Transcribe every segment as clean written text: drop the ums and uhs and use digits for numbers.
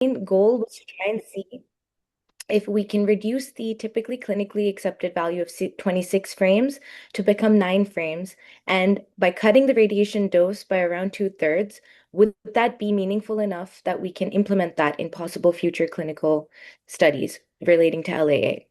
main goal was to try and see if we can reduce the typically clinically accepted value of 26 frames to become 9 frames, and by cutting the radiation dose by around 2/3, would that be meaningful enough that we can implement that in possible future clinical studies relating to LAA?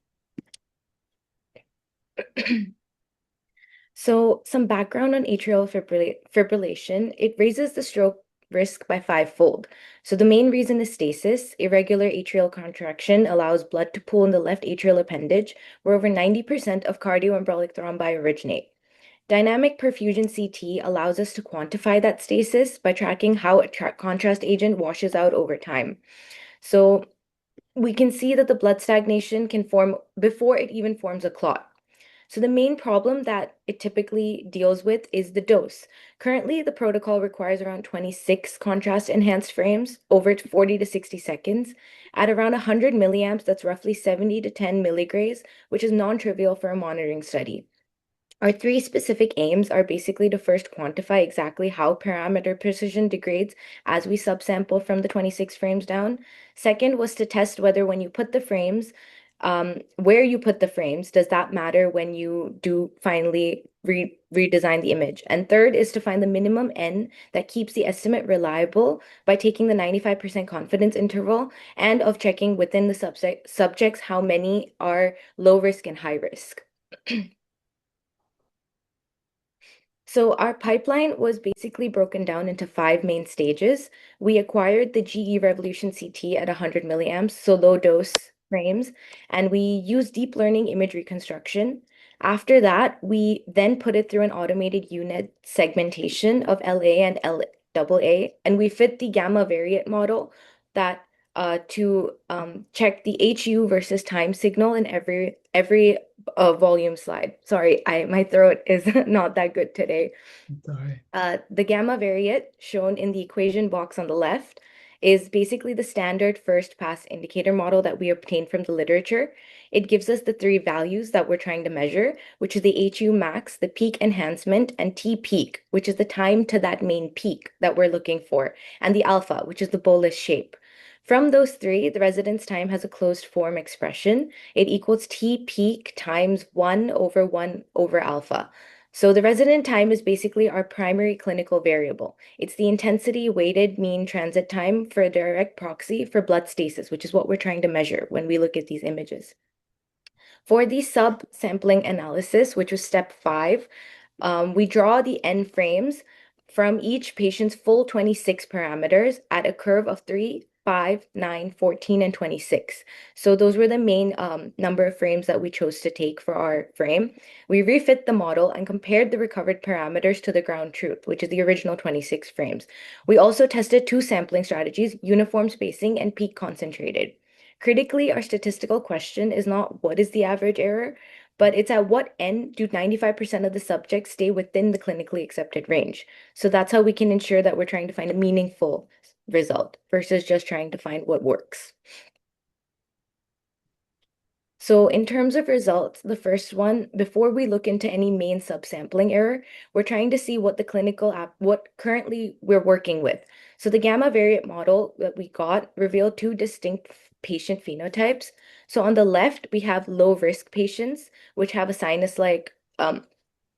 So, some background on atrial fibrillation, it raises the stroke risk by fivefold. So, the main reason is stasis. Irregular atrial contraction allows blood to pool in the left atrial appendage, where over 90% of cardioembolic thrombi originate. Dynamic perfusion CT allows us to quantify that stasis by tracking how a contrast agent washes out over time. So, we can see that the blood stagnation can form before it even forms a clot. So the main problem that it typically deals with is the dose. Currently, the protocol requires around 26 contrast enhanced frames over 40 to 60 seconds. At around 100 milliamps, that's roughly 70 to 10 milligrays, which is non-trivial for a monitoring study. Our three specific aims are basically to first quantify exactly how parameter precision degrades as we subsample from the 26 frames down. Second was to test whether when you put the frames, where you put the frames, does that matter when you do finally redesign the image? And third is to find the minimum N that keeps the estimate reliable by taking the 95% confidence interval and of checking within the subjects how many are low risk and high risk. So our pipeline was basically broken down into 5 main stages. We acquired the GE Revolution CT at 100 milliamps, so low dose frames, and we used deep learning image reconstruction. After that, we then put it through an automated unit segmentation of LA and LAA, and we fit the gamma variant model that to check the HU versus time signal in every volume slide. Sorry, my throat is not that good today. Sorry. The gamma variant shown in the equation box on the left is basically the standard first pass indicator model that we obtained from the literature. It gives us the three values that we're trying to measure, which is the HU max, the peak enhancement, and T peak, which is the time to that main peak that we're looking for, and the alpha, which is the bolus shape. From those three, the residence time has a closed form expression. It equals T peak times 1 over 1 over alpha. So the resident time is basically our primary clinical variable. It's the intensity weighted mean transit time for a direct proxy for blood stasis, which is what we're trying to measure when we look at these images. For the sub-sampling analysis, which was step 5, we draw the N frames from each patient's full 26 parameters at a curve of 3, 5, 9, 14, and 26. So those were the main number of frames that we chose to take for our frame. We refit the model and compared the recovered parameters to the ground truth, which is the original 26 frames. We also tested two sampling strategies, uniform spacing and peak concentrated. Critically, our statistical question is not what is the average error, but it's at what N do 95% of the subjects stay within the clinically accepted range. So that's how we can ensure that we're trying to find a meaningful result versus just trying to find what works. So in terms of results, the first one, before we look into any main subsampling error, we're trying to see what the clinical app, what currently we're working with. So the gamma variant model that we got revealed two distinct patient phenotypes. So on the left, we have low risk patients, which have a sinus-like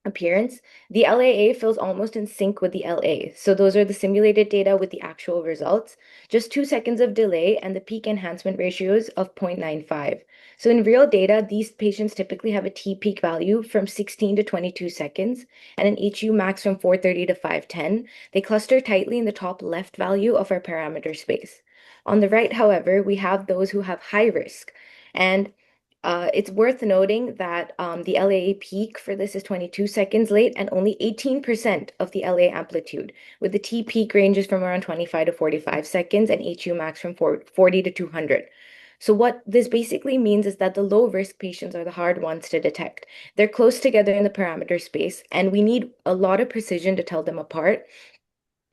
appearance. The LAA feels almost in sync with the LA. So those are the simulated data with the actual results. Just 2 seconds of delay and the peak enhancement ratios of 0.95. So in real data, these patients typically have a T peak value from 16 to 22 seconds and an HU max from 430 to 510. They cluster tightly in the top left value of our parameter space. On the right, however, we have those who have high risk. And it's worth noting that the LAA peak for this is 22 seconds late and only 18% of the LA amplitude, with the T peak ranges from around 25 to 45 seconds and HU max from 40 to 200. So what this basically means is that the low risk patients are the hard ones to detect. They're close together in the parameter space, and we need a lot of precision to tell them apart.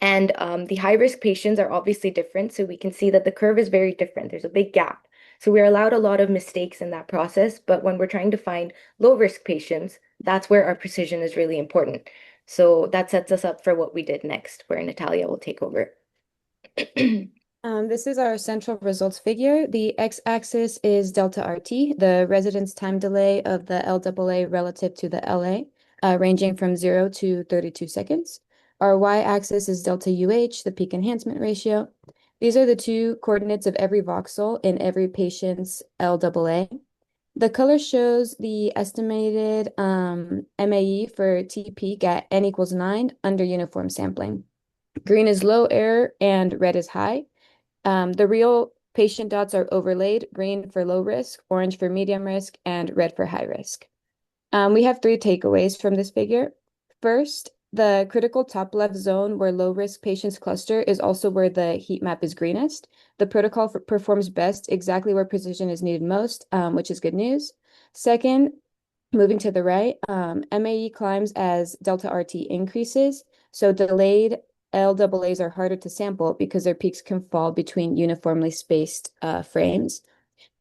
And the high risk patients are obviously different. So we can see that the curve is very different. There's a big gap. So we're allowed a lot of mistakes in that process. But when we're trying to find low risk patients, that's where our precision is really important. So that sets us up for what we did next, where Natalia will take over. This is our central results figure. The x-axis is delta RT, the residence time delay of the LAA relative to the LA, ranging from 0 to 32 seconds. Our y-axis is delta UH, the peak enhancement ratio. These are the two coordinates of every voxel in every patient's LAA. The color shows the estimated MAE for T peak at n equals 9 under uniform sampling. Green is low error and red is high. The real patient dots are overlaid, green for low risk, orange for medium risk, and red for high risk. We have three takeaways from this figure. First, the critical top left zone where low risk patients cluster is also where the heat map is greenest. The protocol performs best exactly where precision is needed most, which is good news. Second, moving to the right, MAE climbs as delta RT increases. So delayed LAAs are harder to sample because their peaks can fall between uniformly spaced frames.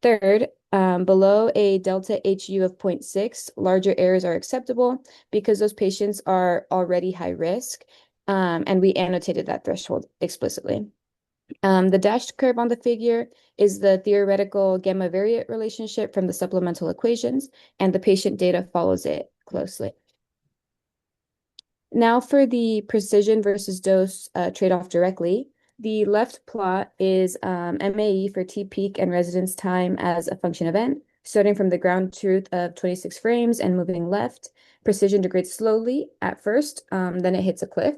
Third, below a delta HU of 0.6, larger errors are acceptable because those patients are already high risk, and we annotated that threshold explicitly. The dashed curve on the figure is the theoretical gamma variate relationship from the supplemental equations, and the patient data follows it closely. Now for the precision versus dose trade-off directly. The left plot is MAE for T peak and residence time as a function of n, starting from the ground truth of 26 frames and moving left. Precision degrades slowly at first, then it hits a cliff.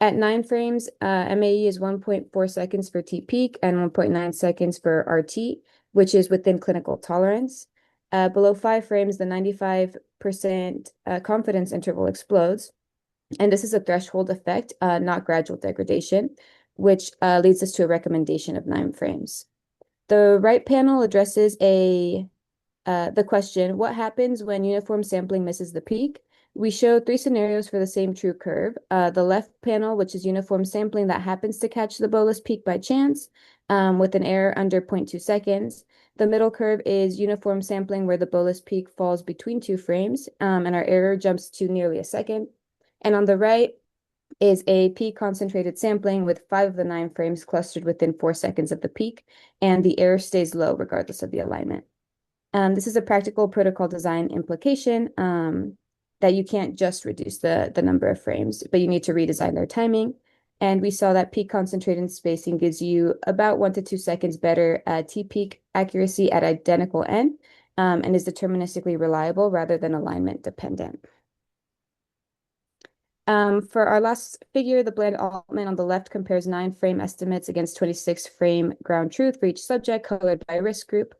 At 9 frames, MAE is 1.4 seconds for T peak and 1.9 seconds for RT, which is within clinical tolerance. Below 5 frames, the 95% confidence interval explodes. And this is a threshold effect, not gradual degradation, which leads us to a recommendation of 9 frames. The right panel addresses the question, what happens when uniform sampling misses the peak? We show 3 scenarios for the same true curve. The left panel, which is uniform sampling that happens to catch the bolus peak by chance with an error under 0.2 seconds. The middle curve is uniform sampling where the bolus peak falls between 2 frames and our error jumps to nearly a second. And on the right is a peak concentrated sampling with 5 of the 9 frames clustered within 4 seconds of the peak, and the error stays low regardless of the alignment. This is a practical protocol design implication that you can't just reduce the number of frames, but you need to redesign their timing. And we saw that peak concentrated spacing gives you about 1 to 2 seconds better T peak accuracy at identical n and is deterministically reliable rather than alignment dependent. For our last figure, the bland Altman on the left compares 9 frame estimates against 26 frame ground truth for each subject colored by risk group.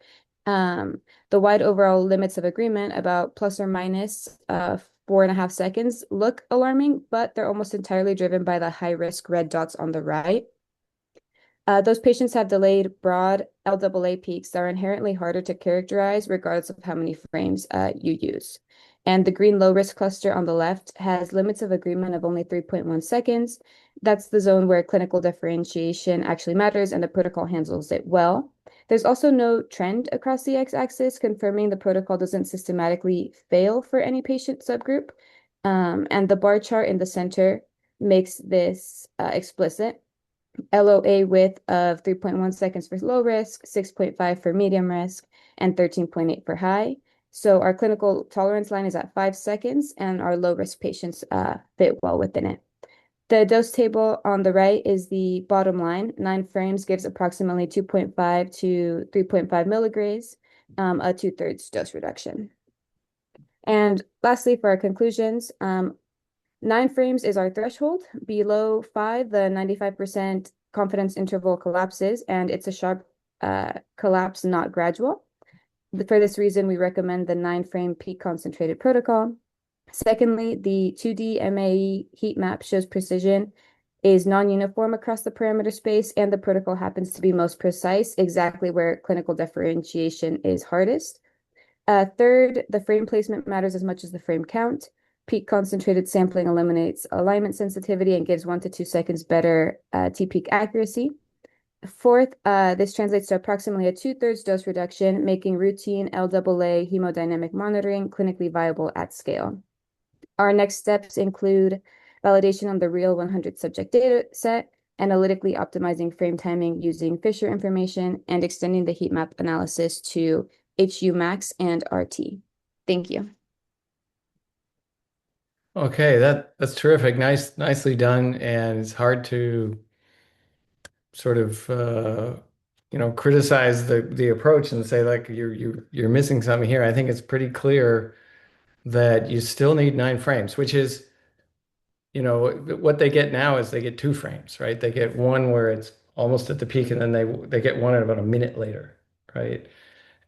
The wide overall limits of agreement about plus or minus 4.5 seconds look alarming, but they're almost entirely driven by the high risk red dots on the right. Those patients have delayed broad LAA peaks that are inherently harder to characterize regardless of how many frames you use. And the green low-risk cluster on the left has limits of agreement of only 3.1 seconds. That's the zone where clinical differentiation actually matters and the protocol handles it well. There's also no trend across the x-axis, confirming the protocol doesn't systematically fail for any patient subgroup. And the bar chart in the center makes this explicit. LOA width of 3.1 seconds for low risk, 6.5 for medium risk, and 13.8 for high. So our clinical tolerance line is at 5 seconds, and our low-risk patients fit well within it. The dose table on the right is the bottom line. 9 frames gives approximately 2.5 to 3.5 milligrams, a 2/3 dose reduction. And lastly, for our conclusions, 9 frames is our threshold. Below 5, the 95% confidence interval collapses, and it's a sharp collapse, not gradual. For this reason, we recommend the 9 frame peak concentrated protocol. Secondly, the 2D MAE heat map shows precision is non-uniform across the parameter space, and the protocol happens to be most precise, exactly where clinical differentiation is hardest. Third, the frame placement matters as much as the frame count. Peak concentrated sampling eliminates alignment sensitivity and gives 1 to 2 seconds better T-peak accuracy. Fourth, this translates to approximately a 2/3 dose reduction, making routine LAA hemodynamic monitoring clinically viable at scale. Our next steps include validation on the real 100 subject data set, analytically optimizing frame timing using Fisher information, and extending the heat map analysis to HU max and RT. Thank you. Okay, that's terrific. Nicely done. And it's hard to sort of criticize the approach and say like you're missing something here. I think it's pretty clear that you still need 9 frames, which is, what they get now is they get 2 frames, right? They get one where it's almost at the peak, and then they get one at about a minute later, right?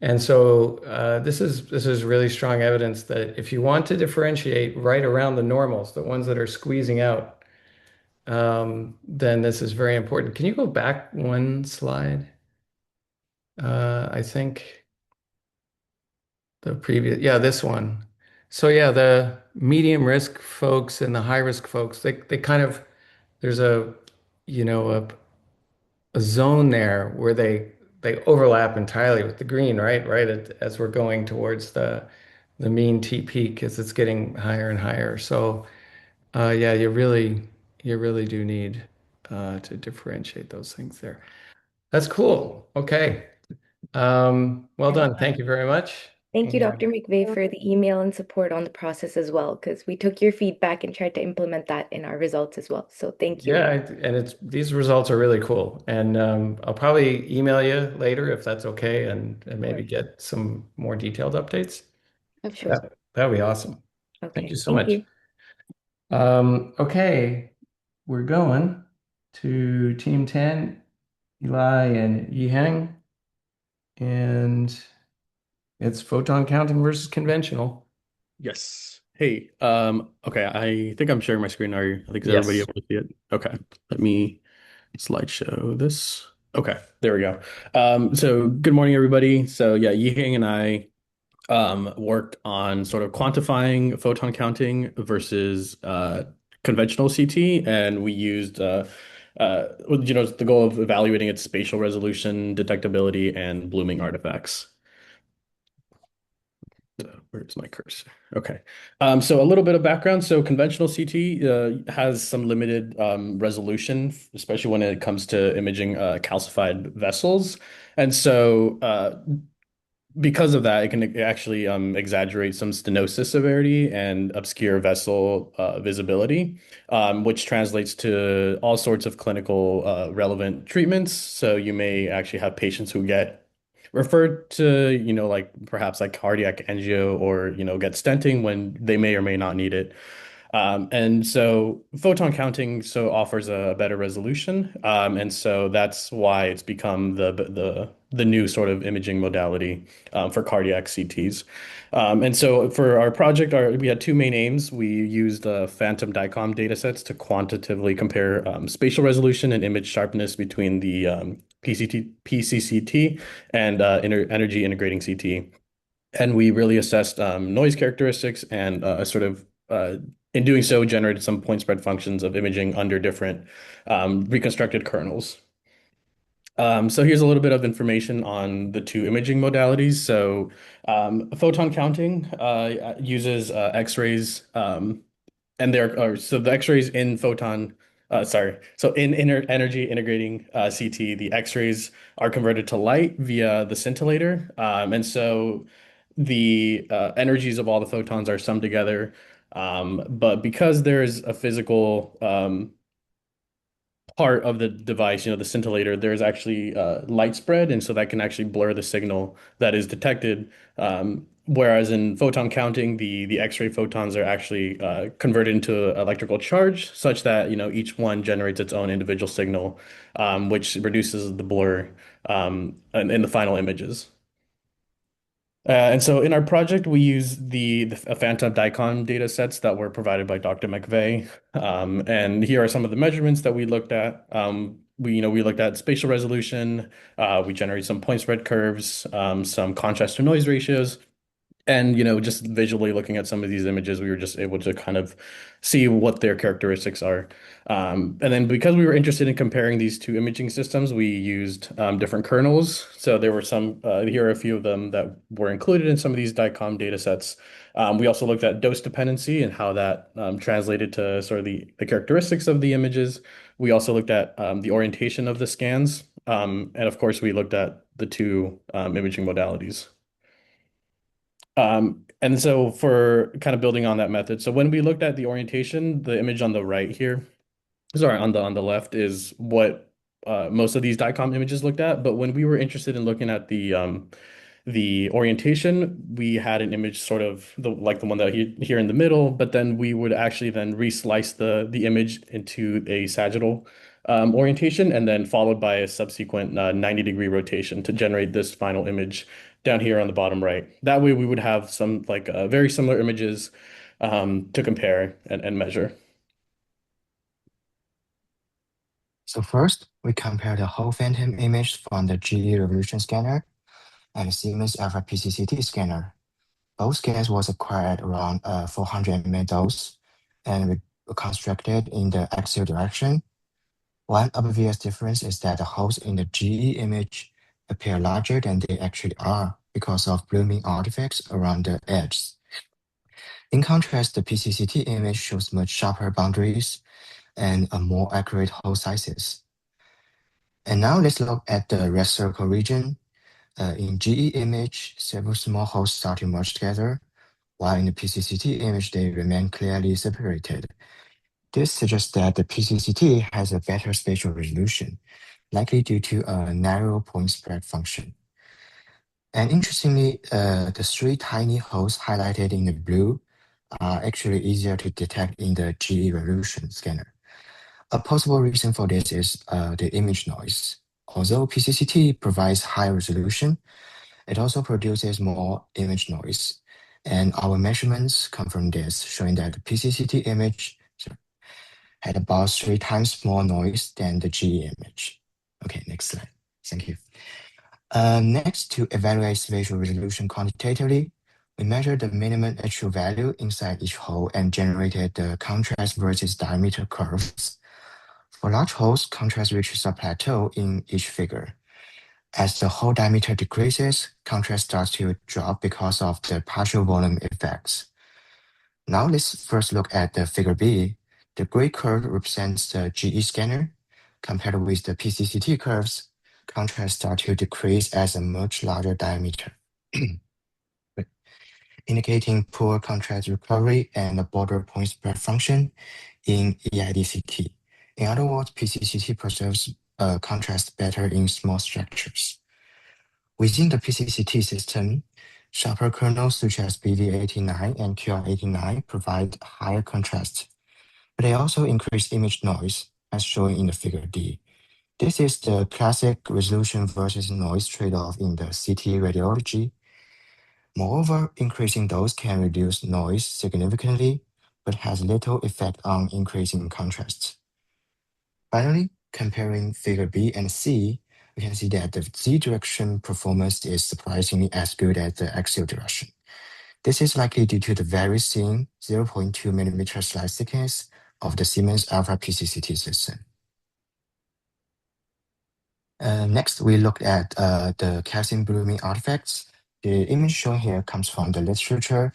And so this is really strong evidence that if you want to differentiate right around the normals, the ones that are squeezing out, then this is very important. Can you go back one slide? I think the previous, yeah, this one. So yeah, the medium risk folks and the high risk folks, they kind of, there's you know, a zone there where they overlap entirely with the green, right? Right as we're going towards the mean T peak as it's getting higher and higher. So yeah, you really do need to differentiate those things there. That's cool. Okay. Well And done. Thank you very much. thank you, Dr. And McVeigh, for the email and support on the process as well, because we took your feedback and tried to implement that in our results as well. So thank you. yeah, and it's these results are really cool. And I'll probably email you later if that's okay, and maybe Sure. get some more detailed updates. Of Sure. course. That'd be awesome. Thank you Okay. so Thank much. you. Okay, we're going to Team 10, Eli and Yihang, and it's photon counting versus conventional. Yes. Hey, okay, I think I'm sharing my screen. I think is everybody Yes. able to see it? Okay. Let me slideshow this. Okay, there we go. So good morning, everybody. So yeah, Yihang and I worked on sort of quantifying photon counting versus conventional CT, and we used the goal of evaluating its spatial resolution, detectability, and blooming artifacts. Where's my cursor? Okay. So a little bit of background. So conventional CT has some limited resolution, especially when it comes to imaging calcified vessels. And so because of that, it can actually exaggerate some stenosis severity and obscure vessel visibility, which translates to all sorts of clinical relevant treatments. So you may actually have patients who get referred to, like perhaps like cardiac angio or, get stenting when they may or may not need it. And so photon counting offers a better resolution, and so that's why it's become the new sort of imaging modality for cardiac CTs. And so for our project, we had two main aims. We used phantom DICOM datasets to quantitatively compare spatial resolution and image sharpness between the PCCT and energy integrating CT. And we really assessed noise characteristics and in doing so, generated some point spread functions of imaging under different reconstructed kernels. So here's a little bit of information on the two imaging modalities. So photon counting uses X-rays, and so the X-rays in photon, so in energy integrating CT, the X-rays are converted to light via the scintillator, and so the energies of all the photons are summed together. But because there's a physical part of the device, the scintillator, there's actually light spread, and so that can actually blur the signal that is detected. Whereas in photon counting, the X-ray photons are actually converted into electrical charge, such that each one generates its own individual signal, which reduces the blur in the final images. And so in our project, we use the phantom DICOM data sets that were provided by Dr. McVeigh. And here are some of the measurements that we looked at. We looked at spatial resolution. We generated some point spread curves, some contrast to noise ratios, And, just visually looking at some of these images, we were just able to kind of see what their characteristics are. And then because we were interested in comparing these two imaging systems, we used different kernels. So there were here are a few of them that were included in some of these DICOM data sets. We also looked at dose dependency and how that translated to sort of the characteristics of the images. We also looked at the orientation of the scans. And of course, we looked at the two imaging modalities. And so for kind of building on that method, so when we looked at the orientation, the image on the right here, sorry, on the left is what most of these DICOM images looked at. But when we were interested in looking at the orientation, we had an image sort of like the one that here in the middle, but then we would actually then reslice the image into a sagittal orientation and then followed by a subsequent 90-degree rotation to generate this final image down here on the bottom right. That way we would have some like very similar images to compare and measure. So first, we compare the whole phantom image from the GE Revolution scanner and Siemens Alpha PCCT scanner. Both scans was acquired around 400 ml dose and were constructed in the axial direction. One obvious difference is that the holes in the GE image appear larger than they actually are because of blooming artifacts around the edges. In contrast, the PCCT image shows much sharper boundaries and a more accurate hole sizes. And now let's look at the red circle region. In GE image, several small holes start to merge together, while in the PCCT image, they remain clearly separated. This suggests that the PCCT has a better spatial resolution, likely due to a narrow point spread function. And interestingly, the three tiny holes highlighted in the blue are actually easier to detect in the GE Revolution scanner. A possible reason for this is the image noise. Although PCCT provides high resolution, it also produces more image noise. And our measurements confirm this, showing that the PCCT image had about 3 times more noise than the GE image. Okay, next slide. Thank you. Next, to evaluate spatial resolution quantitatively, we measured the minimum actual value inside each hole and generated the contrast versus diameter curves. For large holes, contrast reaches a plateau in each figure. As the hole diameter decreases, contrast starts to drop because of the partial volume effects. Now let's first look at the figure B. The gray curve represents the GE scanner. Compared with the PCCT curves, contrast starts to decrease as a much larger diameter, indicating poor contrast recovery and a border point spread function in EIDCT. In other words, PCCT preserves contrast better in small structures. Within the PCCT system, sharper kernels such as BV89 and QR89 provide higher contrast, but they also increase image noise, as shown in the figure D. This is the classic resolution versus noise trade-off in the CT radiology. Moreover, increasing dose can reduce noise significantly, but has little effect on increasing contrast. Finally, comparing figure B and C, we can see that the Z direction performance is surprisingly as good as the axial direction. This is likely due to the very thin 0.2 mm slice thickness of the Siemens Alpha PCCT system. Next, we looked at the calcium blooming artifacts. The image shown here comes from the literature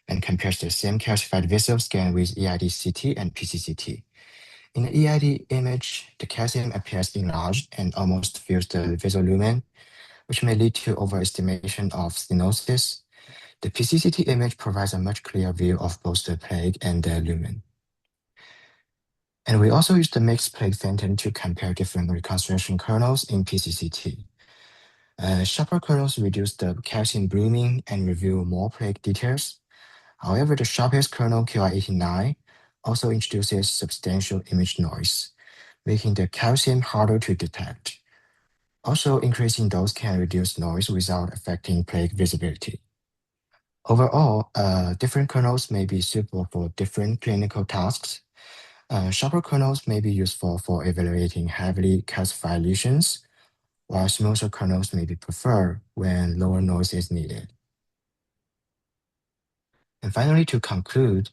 and compares the same calcified vessel scan with EID-CT and PCCT. In the EID image, the calcium appears enlarged and almost fills the vessel lumen, which may lead to overestimation of stenosis. The PCCT image provides a much clearer view of both the plaque and the lumen. And we also used the mixed plaque phantom to compare different reconstruction kernels in PCCT. Sharper kernels reduce the calcium blooming and reveal more plaque details. However, the sharpest kernel, QR89, also introduces substantial image noise, making the calcium harder to detect. Also, increasing dose can reduce noise without affecting plaque visibility. Overall, different kernels may be suitable for different clinical tasks. Sharper kernels may be useful for evaluating heavily calcified lesions, while smoother kernels may be preferred when lower noise is needed. And finally, to conclude,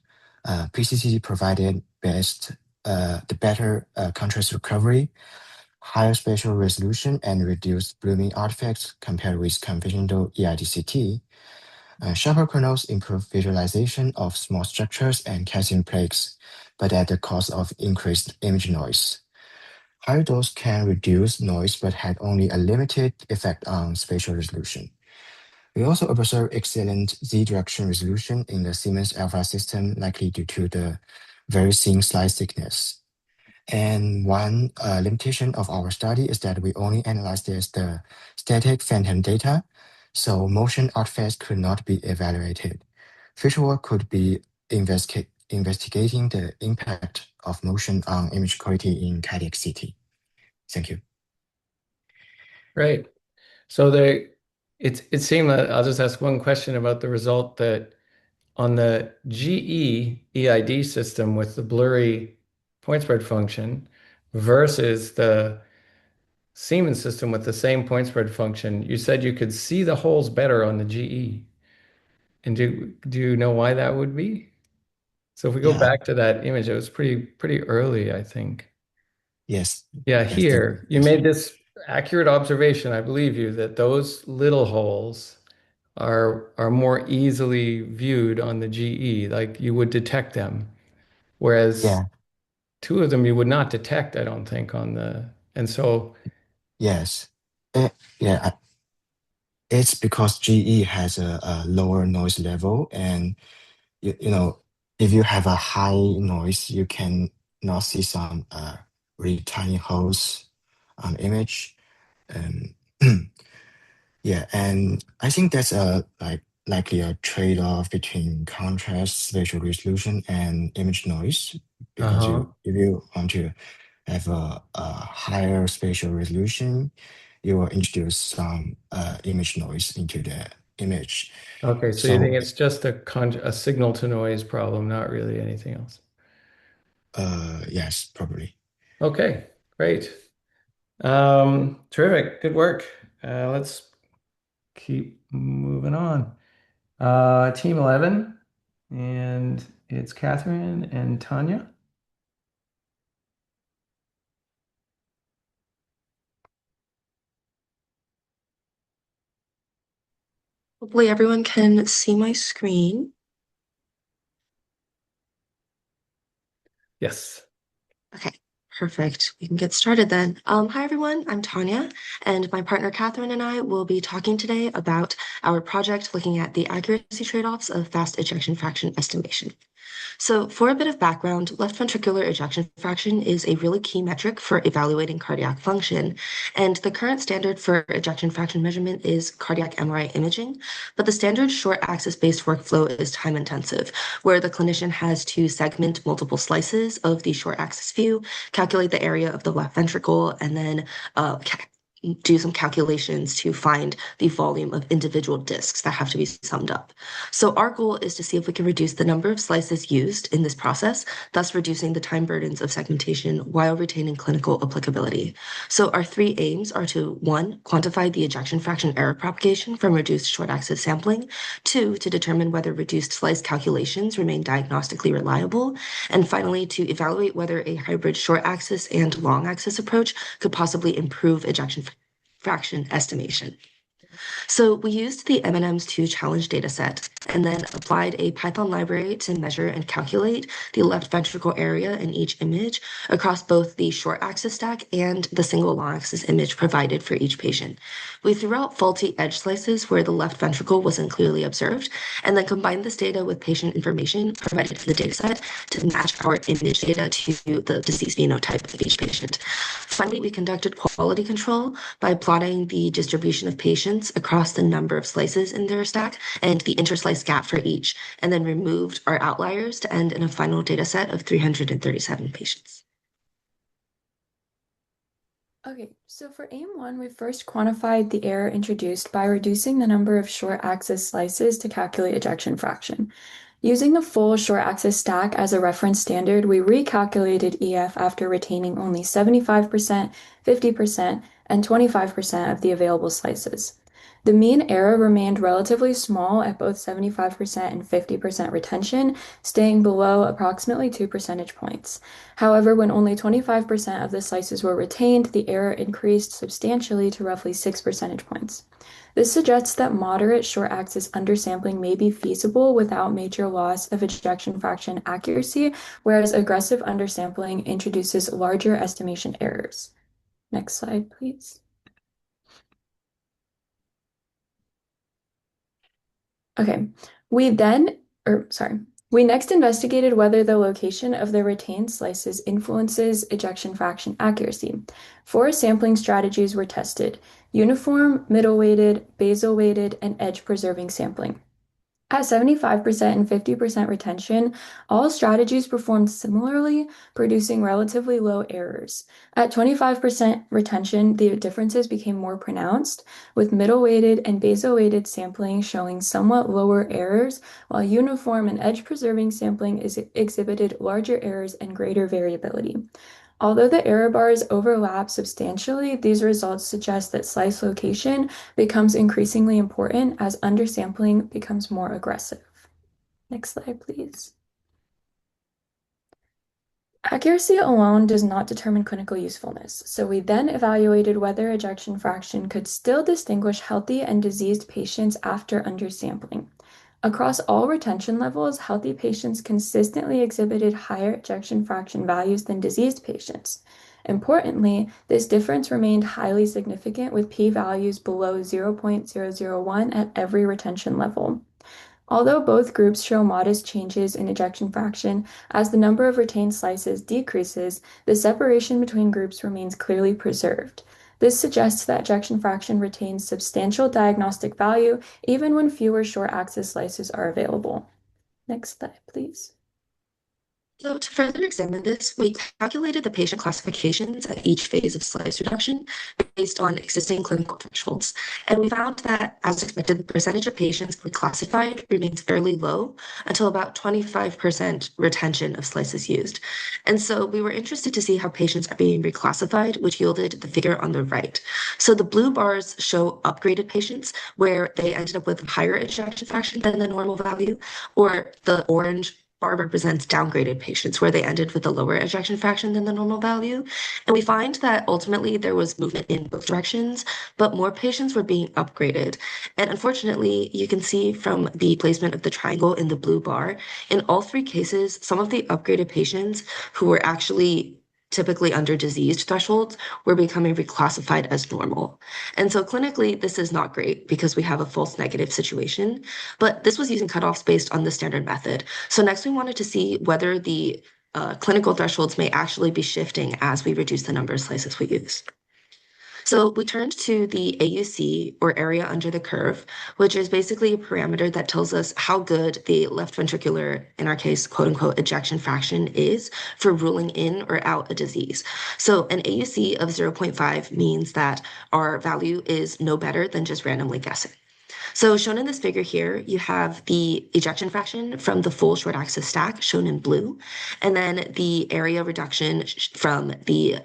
PCCT provided the better contrast recovery, higher spatial resolution, and reduced blooming artifacts compared with conventional EIDCT. Sharper kernels improve visualization of small structures and calcium plaques, but at the cost of increased image noise. Higher dose can reduce noise but had only a limited effect on spatial resolution. We also observe excellent z-direction resolution in the Siemens alpha system, likely due to the very thin slice thickness. And one limitation of our study is that we only analyzed the static phantom data, so motion artifacts could not be evaluated. Future work could be investigating the impact of motion on image quality in cardiac CT. Thank you. Right. So it seemed that I'll just ask one question about the result that on the GE EID system with the blurry point spread function versus the Siemens system with the same point spread function, you said you could see the holes better on the GE. And do you know why that would be? So if we go Yeah, back to that image, it was pretty early, I think. yes, Yeah, that's the here you yes. made this accurate observation. I believe you that those little holes are more easily viewed on the GE, like you would detect them. Whereas Yeah, two of them you would not detect, I don't think, on the and so yes. Yeah, it's because GE has a lower noise level, and you know, if you have a high noise, you can not see some really tiny holes on image. Um, yeah, and I think that's a likely a trade-off between contrast, spatial resolution, and image noise. Because uh-huh. if you want to have a higher spatial resolution, you will introduce some image noise into the image. Okay, so you think So it's just a signal to noise problem, not really anything else. yes, probably. Okay, great. Terrific. Good work. Let's keep moving on. Team 11, and it's Catherine and Tanya. Hopefully everyone can see my screen. Yes. Okay, perfect. We can get started then. Hi everyone, I'm Tanya, and my partner Catherine and I will be talking today about our project looking at the accuracy trade-offs of fast ejection fraction estimation. So for a bit of background, left ventricular ejection fraction is a really key metric for evaluating cardiac function. And the current standard for ejection fraction measurement is cardiac MRI imaging. But the standard short axis based workflow is time intensive, where the clinician has to segment multiple slices of the short axis view, calculate the area of the left ventricle, and then do some calculations to find the volume of individual discs that have to be summed up. So our goal is to see if we can reduce the number of slices used in this process, thus reducing the time burdens of segmentation while retaining clinical applicability. So our three aims are to, one, quantify the ejection fraction error propagation from reduced short axis sampling, two, to determine whether reduced slice calculations remain diagnostically reliable, and finally, to evaluate whether a hybrid short axis and long axis approach could possibly improve ejection fraction estimation. So we used the M&M's2 challenge dataset and then applied a Python library to measure and calculate the left ventricle area in each image across both the short axis stack and the single long axis image provided for each patient. We threw out faulty edge slices where the left ventricle wasn't clearly observed, and then combined this data with patient information provided in the dataset to match our image data to the disease phenotype of each patient. Finally, we conducted quality control by plotting the distribution of patients across the number of slices in their stack and the interslice gap for each, and then removed our outliers to end in a final data set of 337 patients. Okay, so for AIM-1, we first quantified the error introduced by reducing the number of short axis slices to calculate ejection fraction. Using the full short axis stack as a reference standard, we recalculated EF after retaining only 75%, 50%, and 25% of the available slices. The mean error remained relatively small at both 75% and 50% retention, staying below approximately 2 percentage points. However, when only 25% of the slices were retained, the error increased substantially to roughly 6 percentage points. This suggests that moderate short-axis undersampling may be feasible without major loss of ejection fraction accuracy, whereas aggressive undersampling introduces larger estimation errors. Next slide, please. Okay, we next investigated whether the location of the retained slices influences ejection fraction accuracy. Four sampling strategies were tested: uniform, middle-weighted, basal-weighted, and edge-preserving sampling. At 75% and 50% retention, all strategies performed similarly, producing relatively low errors. At 25% retention, the differences became more pronounced, with middle-weighted and basal-weighted sampling showing somewhat lower errors, while uniform and edge-preserving sampling exhibited larger errors and greater variability. Although the error bars overlap substantially, these results suggest that slice location becomes increasingly important as undersampling becomes more aggressive. Next slide, please. Accuracy alone does not determine clinical usefulness, so we then evaluated whether ejection fraction could still distinguish healthy and diseased patients after undersampling. Across all retention levels, healthy patients consistently exhibited higher ejection fraction values than diseased patients. Importantly, this difference remained highly significant with p-values below 0.001 at every retention level. Although both groups show modest changes in ejection fraction, as the number of retained slices decreases, the separation between groups remains clearly preserved. This suggests that ejection fraction retains substantial diagnostic value even when fewer short-axis slices are available. Next slide, please. So to further examine this, we calculated the patient classifications at each phase of slice reduction based on existing clinical thresholds. And we found that, as expected, the percentage of patients reclassified remains fairly low until about 25% retention of slices used. And so we were interested to see how patients are being reclassified, which yielded the figure on the right. So the blue bars show upgraded patients where they ended up with higher ejection fraction than the normal value, or the orange bar represents downgraded patients where they ended with a lower ejection fraction than the normal value. And we find that ultimately there was movement in both directions, but more patients were being upgraded. And unfortunately, you can see from the placement of the triangle in the blue bar, in all three cases, some of the upgraded patients who were actually typically under diseased thresholds were becoming reclassified as normal. And so clinically, this is not great because we have a false negative situation, but this was using cutoffs based on the standard method. So next we wanted to see whether the clinical thresholds may actually be shifting as we reduce the number of slices we use. So we turned to the AUC, or area under the curve, which is basically a parameter that tells us how good the left ventricular, in our case, quote unquote, ejection fraction is for ruling in or out a disease. So an AUC of 0.5 means that our value is no better than just randomly guessing. So shown in this figure here, you have the ejection fraction from the full short axis stack shown in blue, and then the area reduction from the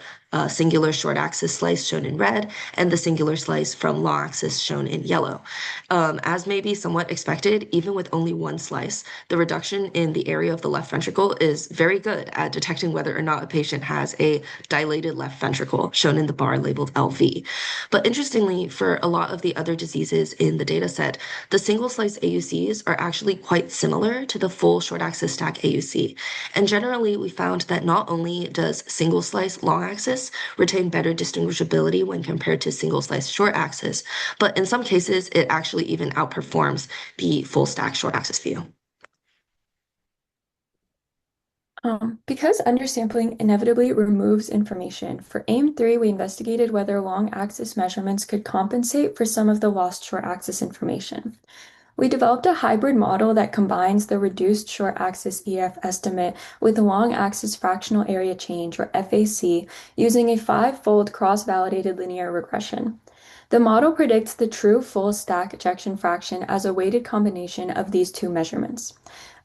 singular short axis slice shown in red, and the singular slice from long axis shown in yellow. As may be somewhat expected, even with only one slice, the reduction in the area of the left ventricle is very good at detecting whether or not a patient has a dilated left ventricle, shown in the bar labeled LV. But interestingly, for a lot of the other diseases in the data set, the single slice AUCs are actually quite similar to the full short axis stack AUC. And generally, we found that not only does single slice long axis retain better distinguishability when compared to single slice short axis, but in some cases, it actually even outperforms the full stack short axis view. Because undersampling inevitably removes information, for AIM-3 we investigated whether long axis measurements could compensate for some of the lost short axis information. We developed a hybrid model that combines the reduced short axis EF estimate with the long axis fractional area change, or FAC, using a 5-fold cross-validated linear regression. The model predicts the true full stack ejection fraction as a weighted combination of these two measurements.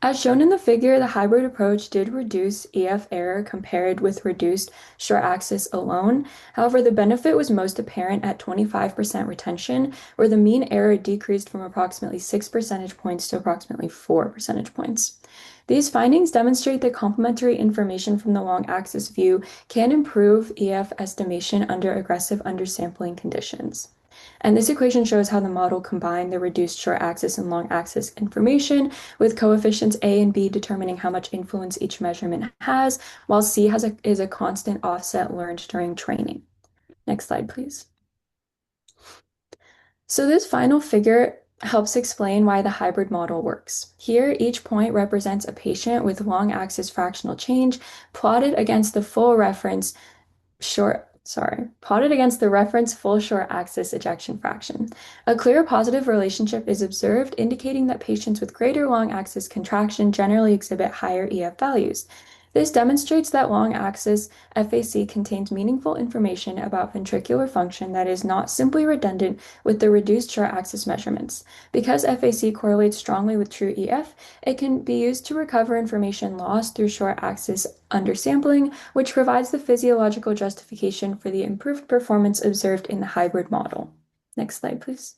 As shown in the figure, the hybrid approach did reduce EF error compared with reduced short axis alone. However, the benefit was most apparent at 25% retention, where the mean error decreased from approximately 6 percentage points to approximately 4 percentage points. These findings demonstrate that complementary information from the long axis view can improve EF estimation under aggressive undersampling conditions. And this equation shows how the model combined the reduced short axis and long axis information with coefficients A and B determining how much influence each measurement has, while C is a constant offset learned during training. Next slide, please. So this final figure helps explain why the hybrid model works. Here, each point represents a patient with long axis fractional change plotted against the reference full short axis ejection fraction. A clear positive relationship is observed, indicating that patients with greater long axis contraction generally exhibit higher EF values. This demonstrates that long axis FAC contains meaningful information about ventricular function that is not simply redundant with the reduced short axis measurements. Because FAC correlates strongly with true EF, it can be used to recover information lost through short axis undersampling, which provides the physiological justification for the improved performance observed in the hybrid model. Next slide, please.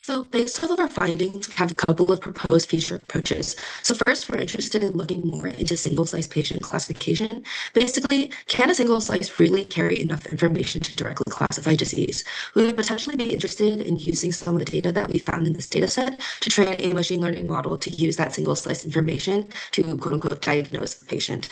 So based off of our findings, we have a couple of proposed future approaches. So first, we're interested in looking more into single-slice patient classification. Basically, can a single slice really carry enough information to directly classify disease? We would potentially be interested in using some of the data that we found in this data set to train a machine learning model to use that single slice information to quote-unquote diagnose the patient.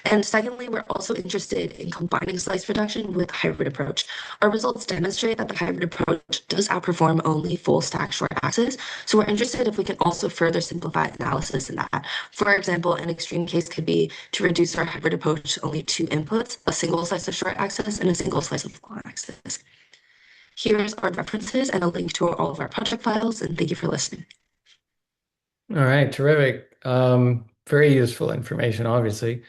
And secondly, we're also interested in combining slice reduction with hybrid approach. Our results demonstrate that the hybrid approach does outperform only full stack short axis. So we're interested if we can also further simplify analysis in that. For example, an extreme case could be to reduce our hybrid approach to only 2 inputs, a single slice of short axis and a single slice of long axis. Here's our references and a link to all of our project files, and thank you for listening. All right, terrific. Very useful information, obviously.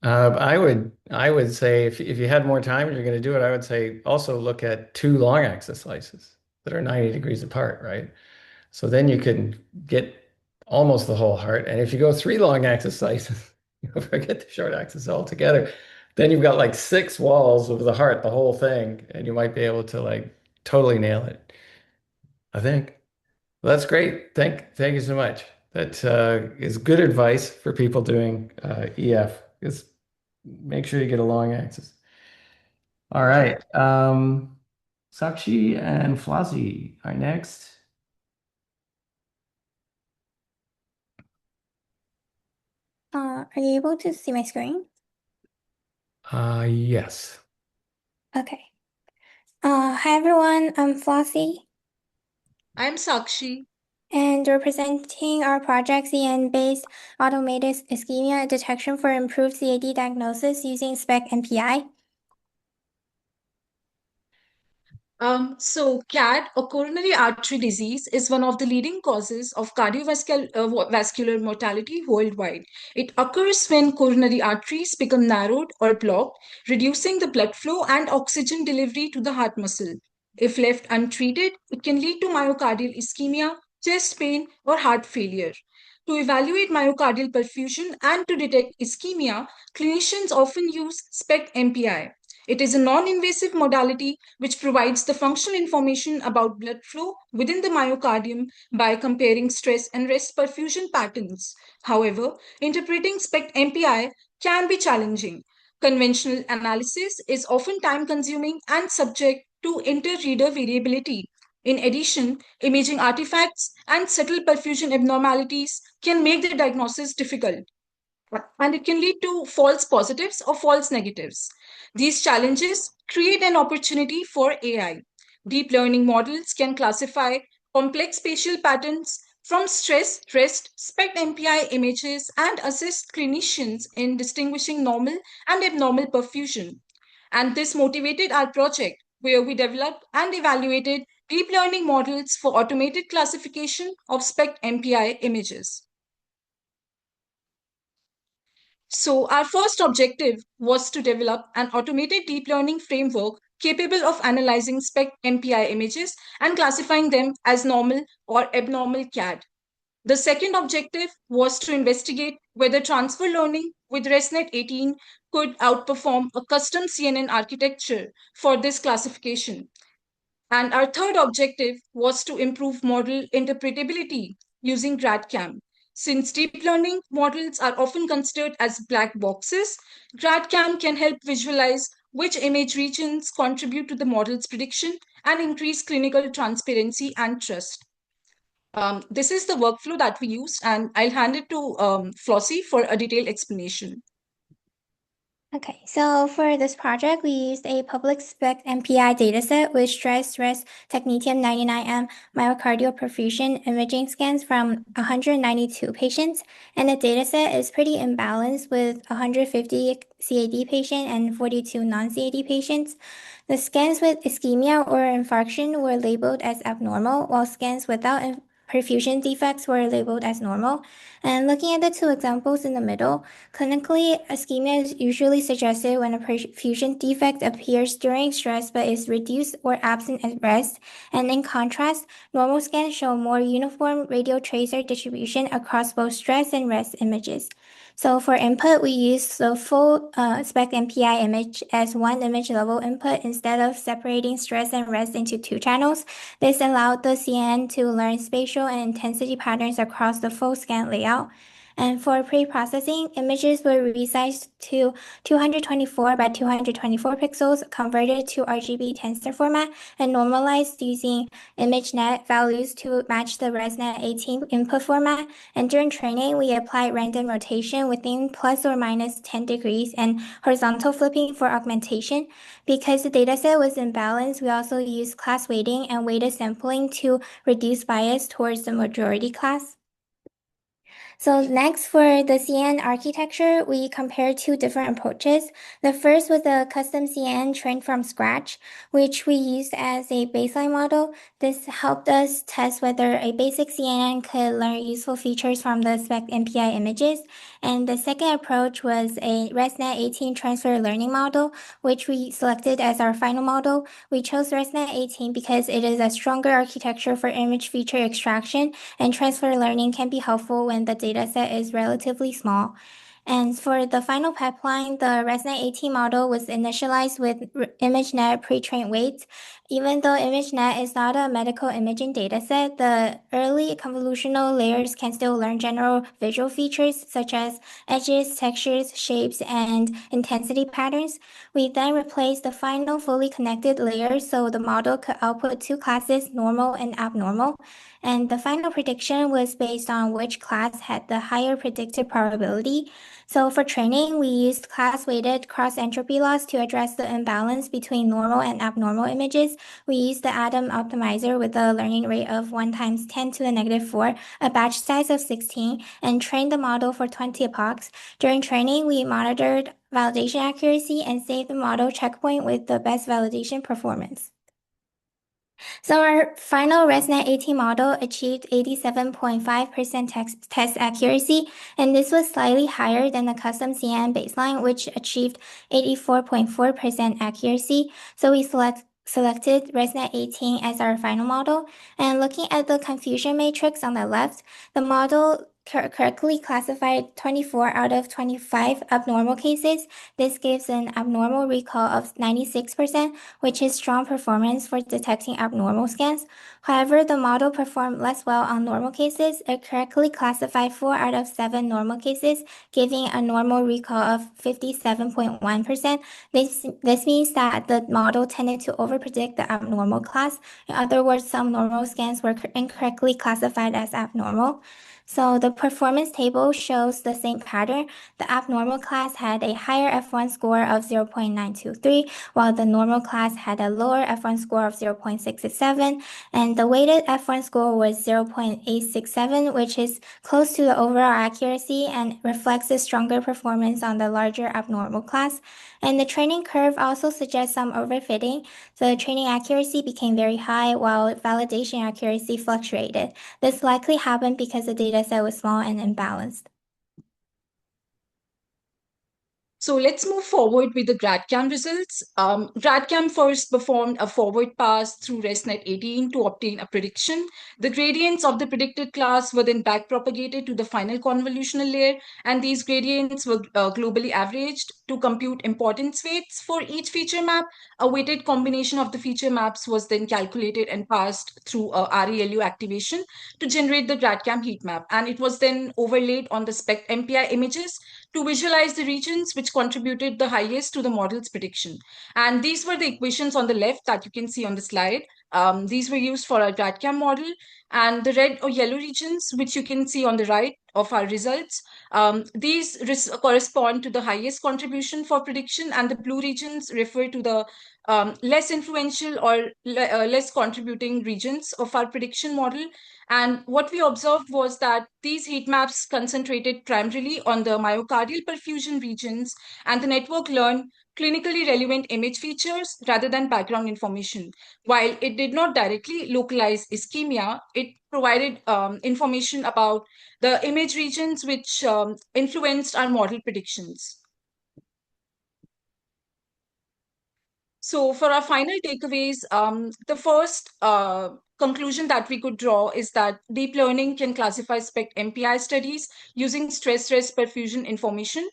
I would say if you had more time and you're going to do it, I would say also look at 2 long axis slices that are 90 degrees apart, right? So then you can get almost the whole heart. And if you go 3 long axis slices, you forget the short axis altogether. Then you've got like 6 walls of the heart, the whole thing, and you might be able to like totally nail it, I think. Well, that's great. Thank you so much. That is good advice for people doing EF. Is make sure you get a long axis. All right. Sakshi and Flossie are next. Are you able to see my screen? Yes. Okay. Hi everyone, I'm Flossie, I'm Sakshi. and we're presenting our project CN-based automated ischemia detection for improved CAD diagnosis using SPEC MPI. So CAD, or coronary artery disease, is one of the leading causes of cardiovascular vascular mortality worldwide. It occurs when coronary arteries become narrowed or blocked, reducing the blood flow and oxygen delivery to the heart muscle. If left untreated, it can lead to myocardial ischemia, chest pain, or heart failure. To evaluate myocardial perfusion and to detect ischemia, clinicians often use SPEC MPI. It is a non-invasive modality which provides the functional information about blood flow within the myocardium by comparing stress and rest perfusion patterns. However, interpreting SPECT MPI can be challenging. Conventional analysis is often time-consuming and subject to inter-reader variability. In addition, imaging artifacts and subtle perfusion abnormalities can make the diagnosis difficult, and it can lead to false positives or false negatives. These challenges create an opportunity for AI. Deep learning models can classify complex spatial patterns from stress, rest, SPECT MPI images and assist clinicians in distinguishing normal and abnormal perfusion. And this motivated our project, where we developed and evaluated deep learning models for automated classification of SPECT MPI images. So our first objective was to develop an automated deep learning framework capable of analyzing SPECT MPI images and classifying them as normal or abnormal CAD. The second objective was to investigate whether transfer learning with ResNet 18 could outperform a custom CNN architecture for this classification. And our third objective was to improve model interpretability using GradCam. Since deep learning models are often considered as black boxes, GradCam can help visualize which image regions contribute to the model's prediction and increase clinical transparency and trust. This is the workflow that we used, and I'll hand it to Flossie for a detailed explanation. Okay, so for this project, we used a public spec MPI dataset with stress technetium 99M myocardial perfusion imaging scans from 192 patients. And the dataset is pretty imbalanced with 150 CAD patients and 42 non-CAD patients. The scans with ischemia or infarction were labeled as abnormal, while scans without perfusion defects were labeled as normal. And looking at the two examples in the middle, clinically, ischemia is usually suggested when a perfusion defect appears during stress but is reduced or absent at rest. And in contrast, normal scans show more uniform radial tracer distribution across both stress and rest images. So for input, we use the full spec MPI image as one image level input instead of separating stress and rest into two channels. This allowed the CN to learn spatial and intensity patterns across the full scan layout. And for pre-processing, images were resized to 224 by 224 pixels, converted to RGB tensor format, and normalized using ImageNet values to match the ResNet 18 input format. And during training, we applied random rotation within plus or minus 10 degrees and horizontal flipping for augmentation. Because the dataset was imbalanced, we also used class weighting and weighted sampling to reduce bias towards the majority class. So next, for the CN architecture, we compared two different approaches. The first was a custom CN trained from scratch, which we used as a baseline model. This helped us test whether a basic CNN could learn useful features from the spec MPI images. And the second approach was a ResNet 18 transfer learning model, which we selected as our final model. We chose ResNet 18 because it is a stronger architecture for image feature extraction, and transfer learning can be helpful when the dataset is relatively small. And for the final pipeline, the ResNet 18 model was initialized with ImageNet pre-trained weights. Even though ImageNet is not a medical imaging dataset, the early convolutional layers can still learn general visual features such as edges, textures, shapes, and intensity patterns. We then replaced the final fully connected layer so the model could output two classes, normal and abnormal. And the final prediction was based on which class had the higher predicted probability. So for training, we used class-weighted cross-entropy loss to address the imbalance between normal and abnormal images. We used the Atom optimizer with a learning rate of 1 times 10 to the negative 4, a batch size of 16, and trained the model for 20 epochs. During training, we monitored validation accuracy and saved the model checkpoint with the best validation performance. So our final ResNet 18 model achieved 87.5% test accuracy, and this was slightly higher than the custom CNN baseline, which achieved 84.4% accuracy. So we selected ResNet 18 as our final model. And looking at the confusion matrix on the left, the model correctly classified 24 out of 25 abnormal cases. This gives an abnormal recall of 96%, which is strong performance for detecting abnormal scans. However, the model performed less well on normal cases. It correctly classified 4 out of 7 normal cases, giving a normal recall of 57.1%. This means that the model tended to overpredict the abnormal class. In other words, some normal scans were incorrectly classified as abnormal. So the performance table shows the same pattern. The abnormal class had a higher F1 score of 0.923, while the normal class had a lower F1 score of 0.667, and the weighted F1 score was 0.867, which is close to the overall accuracy and reflects a stronger performance on the larger abnormal class. And the training curve also suggests some overfitting. The training accuracy became very high while validation accuracy fluctuated. This likely happened because the dataset was small and imbalanced. So let's move forward with the GradCam results. GradCam first performed a forward pass through ResNet 18 to obtain a prediction. The gradients of the predicted class were then backpropagated to the final convolutional layer, and these gradients were globally averaged to compute importance weights for each feature map. A weighted combination of the feature maps was then calculated and passed through a ReLU activation to generate the GradCam heat map, and it was then overlaid on the SPECT MPI images to visualize the regions which contributed the highest to the model's prediction. And these were the equations on the left that you can see on the slide. These were used for our GradCam model, and the red or yellow regions, which you can see on the right of our results, these correspond to the highest contribution for prediction, and the blue regions refer to the less influential or less contributing regions of our prediction model. And what we observed was that these heat maps concentrated primarily on the myocardial perfusion regions, and the network learned clinically relevant image features rather than background information. While it did not directly localize ischemia, it provided information about the image regions which influenced our model predictions. So for our final takeaways, the first conclusion that we could draw is that deep learning can classify SPECT MPI studies using stress-rest perfusion information,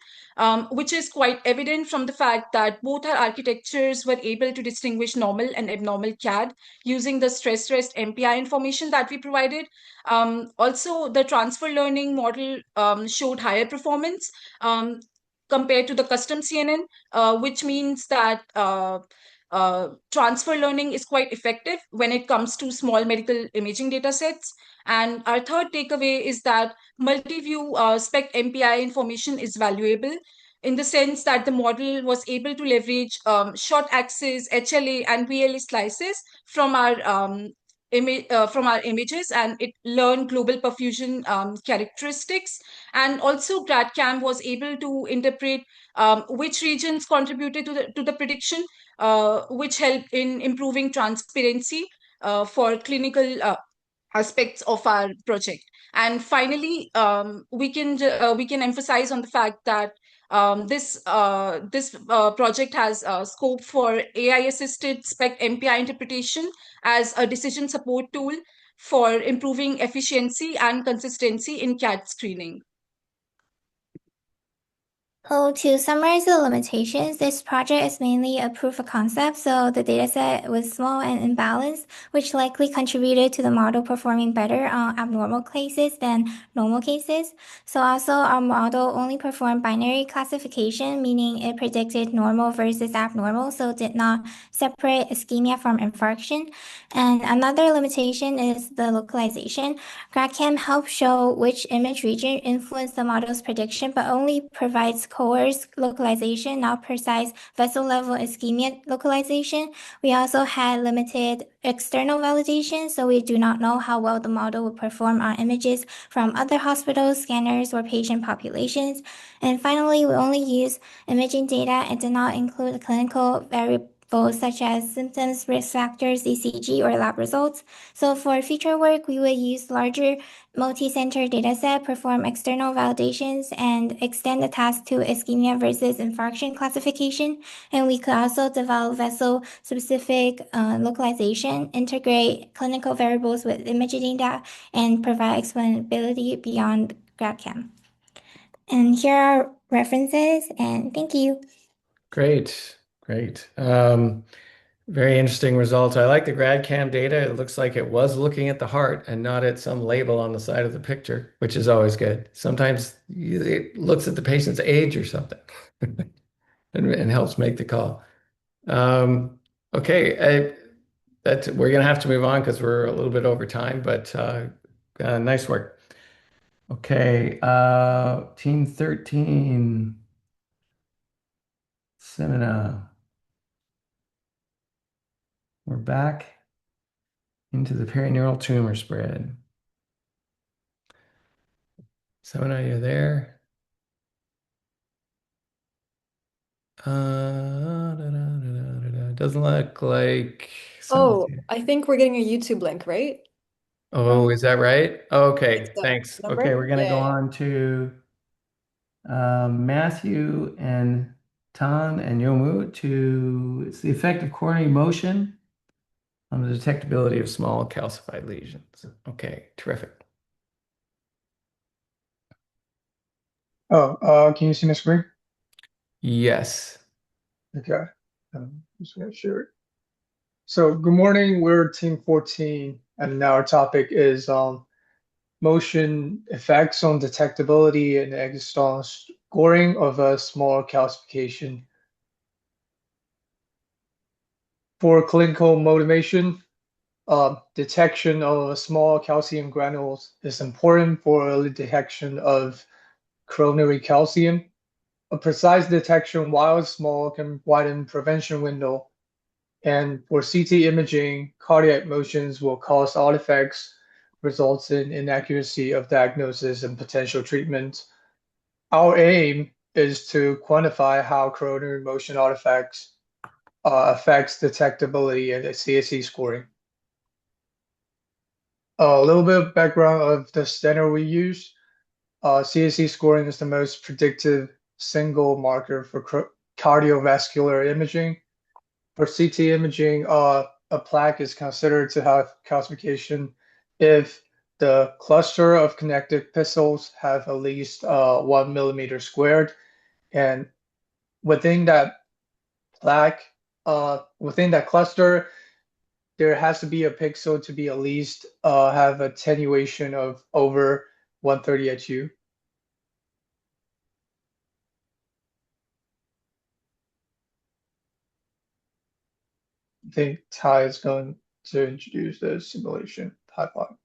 which is quite evident from the fact that both our architectures were able to distinguish normal and abnormal CAD using the stress-rest MPI information that we provided. Also, the transfer learning model showed higher performance compared to the custom CNN, which means that transfer learning is quite effective when it comes to small medical imaging data sets. And our third takeaway is that multi-view SPECT MPI information is valuable in the sense that the model was able to leverage short axis, HLA, and VLA slices from our from our images, and it learned global perfusion characteristics. And also GradCam was able to interpret which regions contributed to the prediction, which helped in improving transparency for clinical aspects of our project. And finally, we can emphasize on the fact that this project has scope for AI-assisted SPECT MPI interpretation as a decision support tool for improving efficiency and consistency in CAD screening. So to summarize the limitations, this project is mainly a proof of concept, so the dataset was small and imbalanced, which likely contributed to the model performing better on abnormal cases than normal cases. So also our model only performed binary classification, meaning it predicted normal versus abnormal, so it did not separate ischemia from infarction. And another limitation is the localization. GradCam helps show which image region influenced the model's prediction, but only provides coarse localization, not precise vessel level ischemia localization. We also had limited external validation, so we do not know how well the model will perform on images from other hospitals, scanners, or patient populations. And finally, we only use imaging data and did not include clinical variables such as symptoms, risk factors, ECG, or lab results. So for future work, we would use larger multi-center dataset, perform external validations, and extend the task to ischemia versus infarction classification. And we could also develop vessel-specific localization, integrate clinical variables with imaging data, and provide explainability beyond GradCam. And here are references, and thank you. Great, great. Very interesting results. I like the GradCam data. It looks like it was looking at the heart and not at some label on the side of the picture, which is always good. Sometimes it looks at the patient's age or something and helps make the call. Okay, we're gonna have to move on because we're a little bit over time, but nice work. Okay, team 13, Semina. We're back into the perineural tumor spread. Semina, are you there? Doesn't look like. Oh, I think we're getting a YouTube link, right? Oh, is that right? Okay, So, thanks. remember? Okay, we're gonna go Yeah. on to Matthew and Tan and Yomu to it's the effect of coronary motion on the detectability of small calcified lesions. Okay, terrific. Can you see my screen? Yes. Okay. I'm just gonna share it. So good morning, we're team 14, and now our topic is motion effects on detectability and external scoring of a small calcification. For clinical motivation, detection of small calcium granules is important for early detection of coronary calcium. A precise detection, while small, can widen prevention window. And for CT imaging, cardiac motions will cause artifacts, results in inaccuracy of diagnosis and potential treatment. Our aim is to quantify how coronary motion artifacts affects detectability and CSE scoring. A little bit of background of the standard we use. CSE scoring is the most predictive single marker for cardiovascular imaging. For CT imaging, a plaque is considered to have calcification if the cluster of connective pixels have at least 1 millimeter squared, and within that plaque, within that cluster, there has to be a pixel to be at least have attenuation of over 130 HU. I think Ty is going to introduce the simulation pipeline.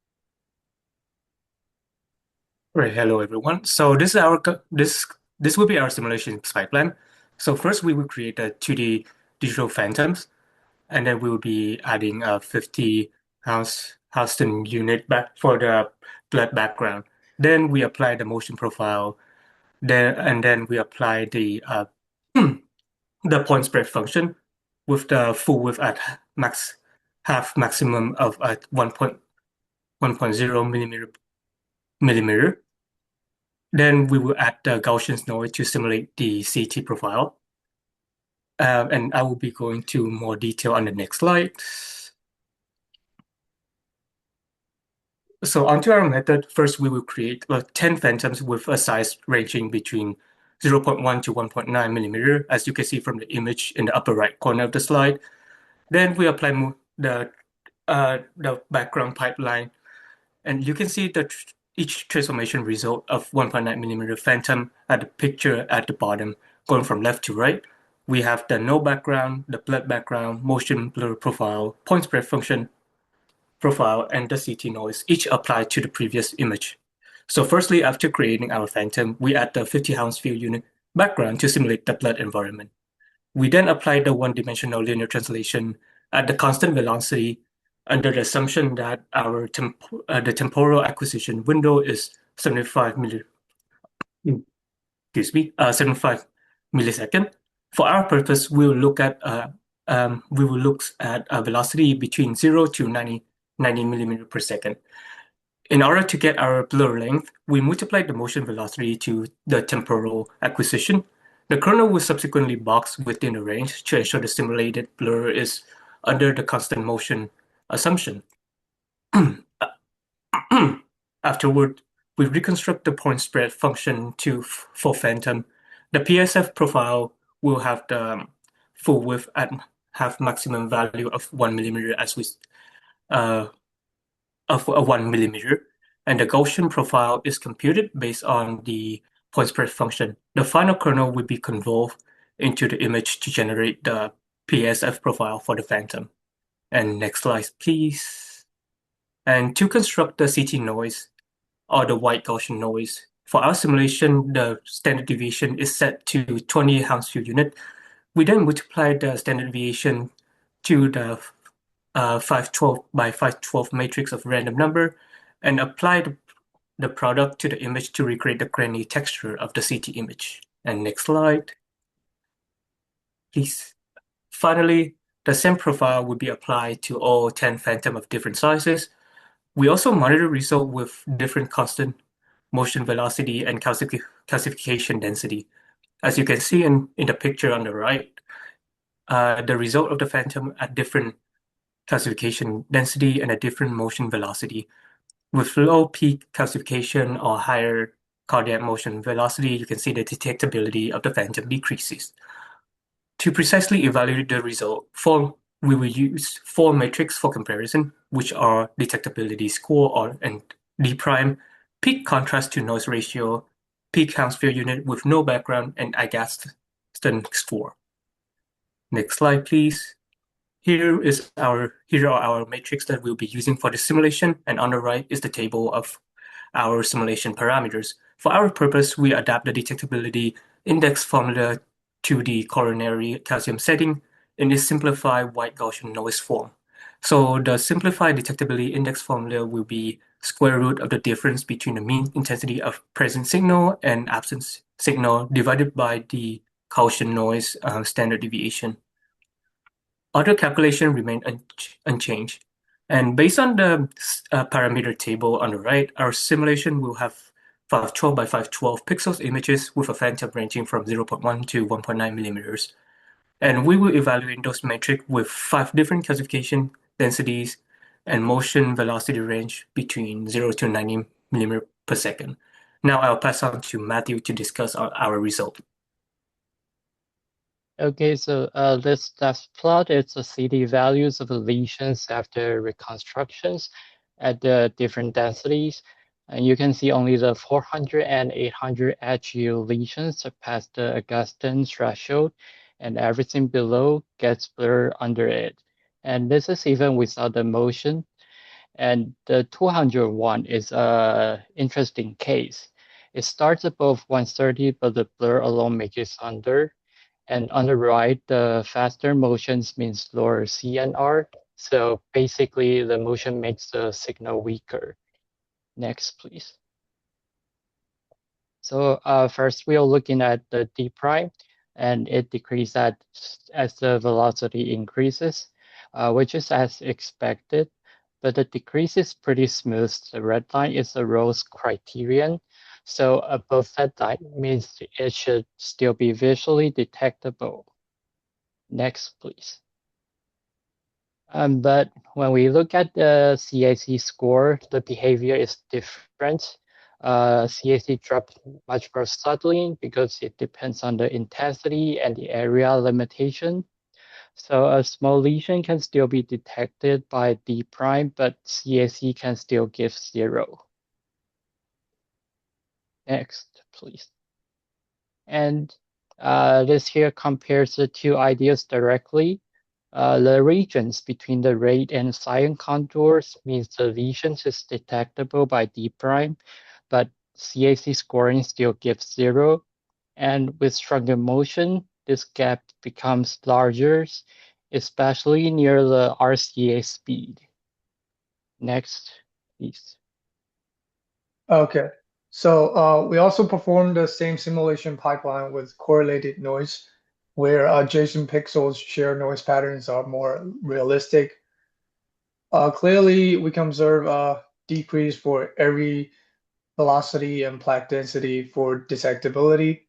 Right, hello everyone. So this will be our simulation pipeline. So first we will create a 2D digital phantoms, and then we will be adding a 50 Houston unit back for the blood background. Then we apply the motion profile. Then we apply the the point spread function with the full width at half maximum of at 1.0 millimeter. Then we will add the Gaussian noise to simulate the CT profile. And I will be going to more detail on the next slide. So onto our method, first we will create 10 phantoms with a size ranging between 0.1 to 1.9 millimeter, as you can see from the image in the upper right corner of the slide. Then we apply the background pipeline, and you can see that each transformation result of 1.9 millimeter phantom at the picture at the bottom, going from left to right. We have the no background, the blood background, motion blur profile, point spread function profile, and the CT noise, each applied to the previous image. So firstly, after creating our phantom, we add the 50 Hounsfield unit background to simulate the blood environment. We then apply the one-dimensional linear translation at the constant velocity under the assumption that the temporal acquisition window is 75 millisecond. For our purpose, we will look at a velocity between 0 to 90 millimeter per second. In order to get our blur length, we multiply the motion velocity to the temporal acquisition. The kernel will subsequently box within the range to ensure the simulated blur is under the constant motion assumption. Afterward, we reconstruct the point spread function for phantom. The PSF profile will have the full width at half maximum value of 1 millimeter of 1 millimeter, and the Gaussian profile is computed based on the point spread function. The final kernel will be convolved into the image to generate the PSF profile for the phantom. And next slide, please. And to construct the CT noise, or the white Gaussian noise, for our simulation, the standard deviation is set to 20 Hounsfield unit. We then multiply the standard deviation to the 512 by 512 matrix of random number and apply the product to the image to recreate the grainy texture of the CT image. And next slide, please. Finally, the same profile will be applied to all 10 phantom of different sizes. We also monitor result with different constant motion velocity and calcification density. As you can see in the picture on the right, the result of the phantom at different calcification density and a different motion velocity. With low peak calcification or higher cardiac motion velocity, you can see the detectability of the phantom decreases. To precisely evaluate the result, we will use four metrics for comparison, which are detectability score and D prime, peak contrast to noise ratio, peak Hounsfield unit with no background, and Agatston score. Next slide, please. Here are our matrix that we'll be using for the simulation, and on the right is the table of our simulation parameters. For our purpose, we adapt the detectability index formula to the coronary calcium setting in this simplified white Gaussian noise form. So the simplified detectability index formula will be square root of the difference between the mean intensity of present signal and absent signal divided by the Gaussian noise standard deviation. Other calculations remain unchanged. And based on the parameter table on the right, our simulation will have 512 by 512 pixels images with a phantom ranging from 0.1 to 1.9 millimeters. And we will evaluate those metrics with 5 different calcification densities and motion velocity range between 0 to 90 millimeters per second. Now I'll pass on to Matthew to discuss our result. Okay, so this left plot is the CD values of the lesions after reconstructions at the different densities. And you can see only the 400 and 800 HU lesions surpass the Augustin threshold, and everything below gets blurred under it. And this is even without the motion. And the 201 is an interesting case. It starts above 130, but the blur alone makes it under. And on the right, the faster motions means lower CNR. So basically, the motion makes the signal weaker. Next, please. So first, we are looking at the D prime, and it decreases as the velocity increases, which is as expected. But the decrease is pretty smooth. The red line is the Rose criterion. So above that line means it should still be visually detectable. Next, please. But when we look at the CAC score, the behavior is different. CAC drops much more subtly because it depends on the intensity and the area limitation. So a small lesion can still be detected by D prime, but CAC can still give 0. Next, please. And this here compares the two ideas directly. The regions between the rate and cyan contours means the lesions is detectable by D prime, but CAC scoring still gives 0. And with stronger motion, this gap becomes larger, especially near the RCA speed. Next, please. Okay. So we also performed the same simulation pipeline with correlated noise, where adjacent pixels share noise patterns are more realistic. Clearly, we can observe a decrease for every velocity and plaque density for detectability.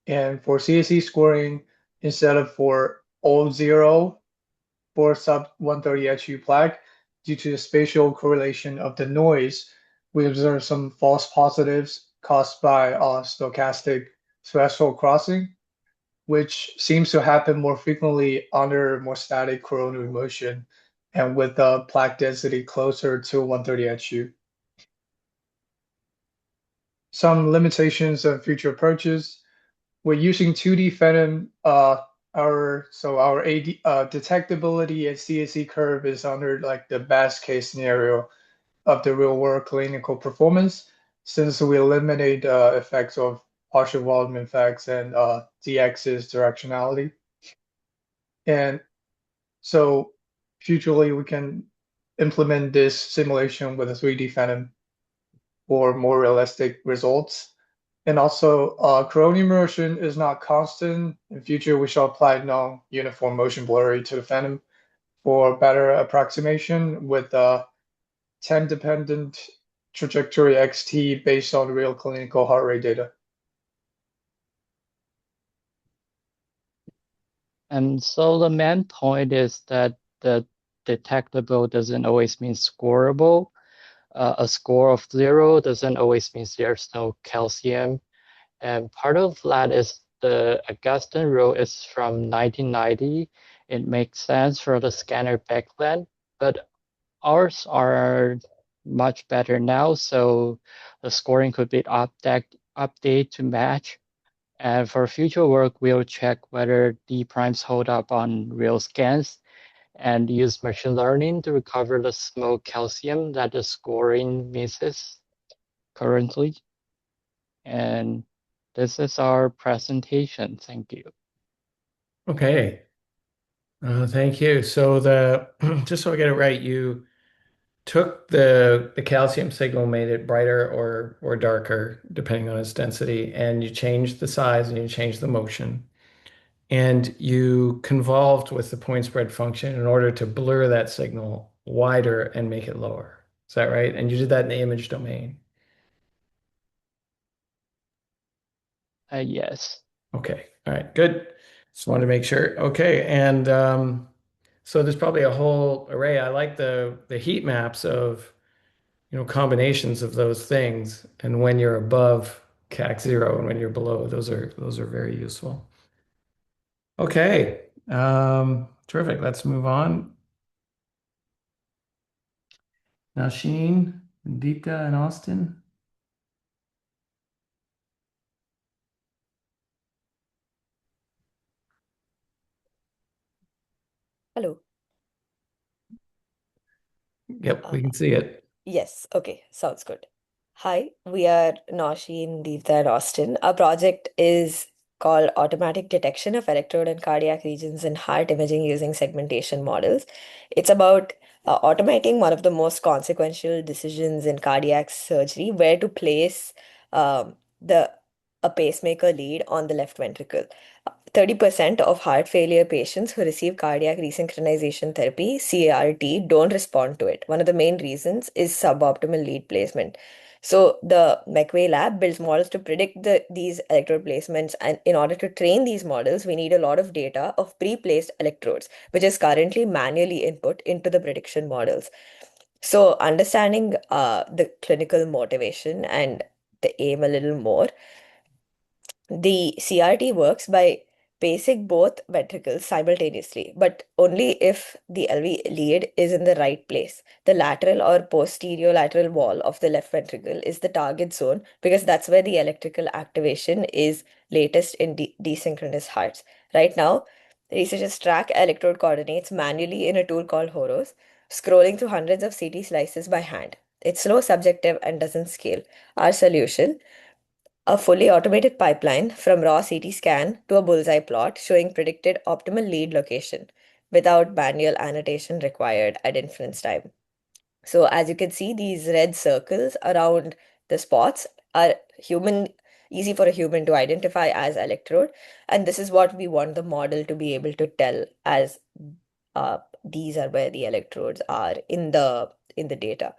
And for CAC scoring, instead of for all 0 for sub 130 HU plaque, due to the spatial correlation of the noise, we observe some false positives caused by stochastic threshold crossing, which seems to happen more frequently under more static coronary motion and with the plaque density closer to 130 HU. Some limitations of future approaches. We're using 2D phantom. Our detectability and CAC curve is under like the best case scenario of the real world clinical performance, since we eliminate effects of partial volume effects and DX's directionality. And so futurely we can implement this simulation with a 3D phantom for more realistic results. And also, coronary motion is not constant. In future, we shall apply non-uniform motion blurring to the phantom for better approximation with time-dependent trajectory XT based on real clinical heart rate data. And so the main point is that the detectable doesn't always mean scoreable. A score of 0 doesn't always mean there's no calcium. And part of that is the Augustine rule is from 1990. It makes sense for the scanner back then, but ours are much better now, so the scoring could be update to match. And for future work, we'll check whether D primes hold up on real scans and use machine learning to recover the small calcium that the scoring misses currently. And this is our presentation. Thank you. Okay. Thank you. So just so I get it right, you took the calcium signal, made it brighter or darker, depending on its density, and you changed the size and you changed the motion. And you convolved with the point spread function in order to blur that signal wider and make it lower. Is that right? And you did that in the image domain. Yes. Okay. All right. Good. Just wanted to make sure. Okay. And so there's probably a whole array. I like the heat maps of, combinations of those things. And when you're above CAC 0 and when you're below, those are very useful. Okay. Terrific. Let's move on. Nasheen, Deepta, and Austin. Hello. Yep, we can see it. Yes, okay, sounds good. Hi, we are Nausheen, Deepta, and Austin. Our project is called Automatic Detection of Electrode and Cardiac Regions in Heart Imaging Using Segmentation Models. It's about automating one of the most consequential decisions in cardiac surgery, where to place the a pacemaker lead on the left ventricle. 30% of heart failure patients who receive cardiac resynchronization therapy, CART, don't respond to it. One of the main reasons is suboptimal lead placement. So the McVay lab builds models to predict these electrode placements, and in order to train these models, we need a lot of data of pre-placed electrodes, which is currently manually input into the prediction models. So understanding the clinical motivation and the aim a little more, the CRT works by pacing both ventricles simultaneously, but only if the LV lead is in the right place. The lateral or posterior lateral wall of the left ventricle is the target zone because that's where the electrical activation is latest in desynchronous hearts. Right now, researchers track electrode coordinates manually in a tool called Horos, scrolling through hundreds of CT slices by hand. It's slow, subjective, and doesn't scale. Our solution, a fully automated pipeline from raw CT scan to a bullseye plot showing predicted optimal lead location without manual annotation required at inference time. So as you can see, these red circles around the spots are easy for a human to identify as electrode, and this is what we want the model to be able to tell as these are where the electrodes are in the data.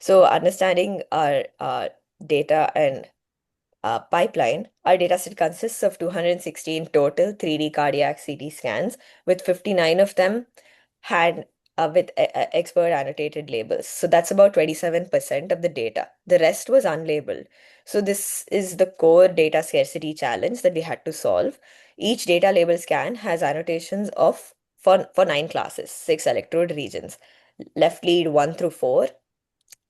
So understanding our data and pipeline, our dataset consists of 216 total 3D cardiac CT scans, with 59 of them had with expert annotated labels. So that's about 27% of the data. The rest was unlabeled. So this is the core data scarcity challenge that we had to solve. Each data label scan has annotations of for 9 classes, 6 electrode regions, left lead 1 through 4,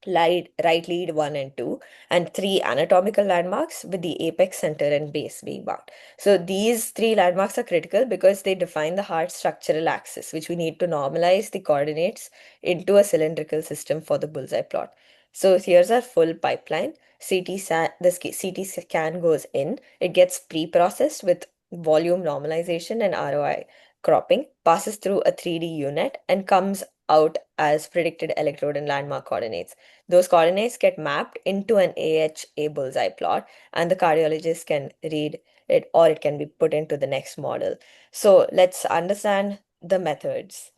right lead 1 and 2, and 3 anatomical landmarks with the apex, center, and base being marked. So these 3 landmarks are critical because they define the heart structural axis, which we need to normalize the coordinates into a cylindrical system for the bullseye plot. So here's our full pipeline. CT scan goes in, it gets pre-processed with volume normalization and ROI cropping, passes through a 3D unit, and comes out as predicted electrode and landmark coordinates. Those coordinates get mapped into an AHA bullseye plot, and the cardiologist can read it, or it can be put into the next model. So let's understand the methods.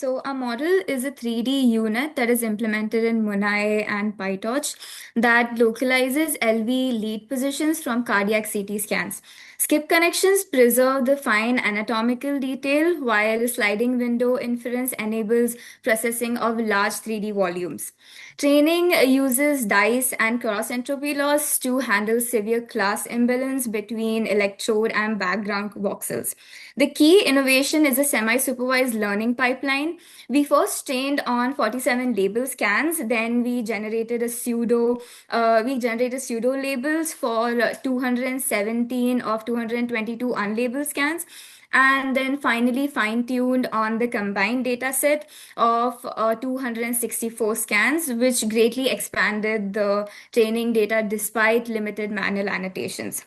So a model is a 3D unit that is implemented in Munai and PyTorch that localizes LV lead positions from cardiac CT scans. Skip connections preserve the fine anatomical detail, while sliding window inference enables processing of large 3D volumes. Training uses dice and cross entropy loss to handle severe class imbalance between electrode and background voxels. The key innovation is a semi-supervised learning pipeline. We first trained on 47 label scans, then we generated pseudo labels for 217 of 222 unlabeled scans, and then finally fine-tuned on the combined data set of 264 scans, which greatly expanded the training data despite limited manual annotations.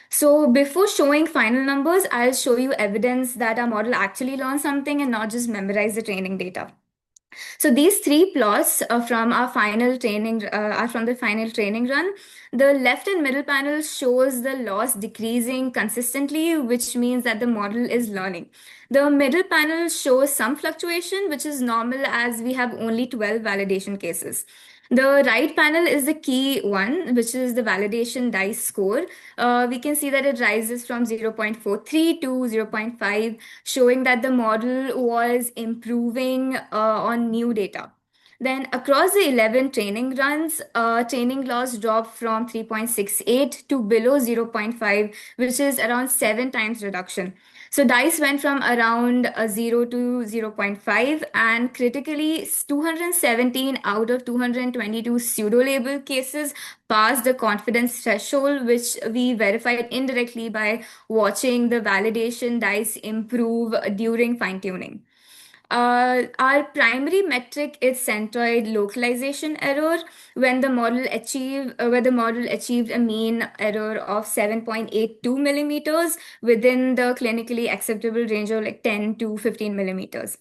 So before showing final numbers, I'll show you evidence that our model actually learned something and not just memorize the training data. So these three plots are from the final training run. The left and middle panel shows the loss decreasing consistently, which means that the model is learning. The middle panel shows some fluctuation, which is normal as we have only 12 validation cases. The right panel is the key one, which is the validation dice score. We can see that it rises from 0.43 to 0.5, showing that the model was improving on new data. Then across the 11 training runs, training loss dropped from 3.68 to below 0.5, which is around 7 times reduction. So DICE went from around 0 to 0.5, and critically, 217 out of 222 pseudo-label cases passed the confidence threshold, which we verified indirectly by watching the validation DICE improve during fine-tuning. Our primary metric is centroid localization error where the model achieved a mean error of 7.82 millimeters within the clinically acceptable range of like 10 to 15 millimeters.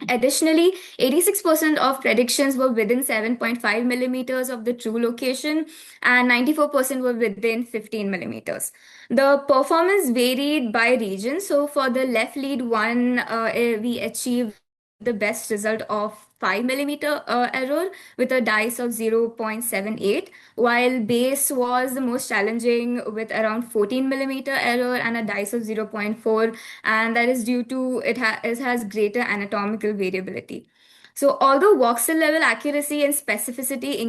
Additionally, 86% of predictions were within 7.5 millimeters of the true location, and 94% were within 15 millimeters. The performance varied by region. So for the left lead one, we achieved the best result of 5 millimeter error with a dice of 0.78, while base was the most challenging with around 14 millimeter error and a dice of 0.4, and that is due to it has greater anatomical variability. So although voxel level accuracy and specificity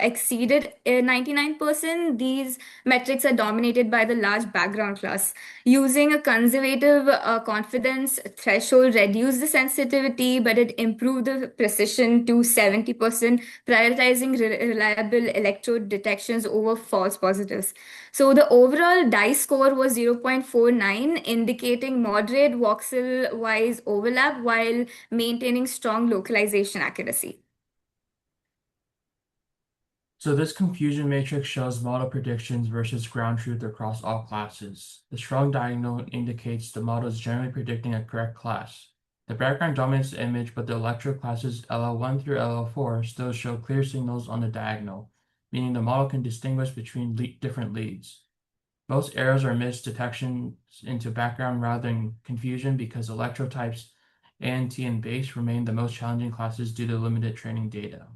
exceeded 99%, these metrics are dominated by the large background class. Using a conservative confidence threshold reduced the sensitivity, but it improved the precision to 70%, prioritizing reliable electrode detections over false positives. So the overall DICE score was 0.49, indicating moderate voxel-wise overlap while maintaining strong localization accuracy. So this confusion matrix shows model predictions versus ground truth across all classes. The strong diagonal indicates the model is generally predicting a correct class. The background dominates the image, but the electrode classes LL1 through LL4 still show clear signals on the diagonal, meaning the model can distinguish between different leads. Most errors are missed detections into background rather than confusion because electrode types ANT and base remain the most challenging classes due to limited training data.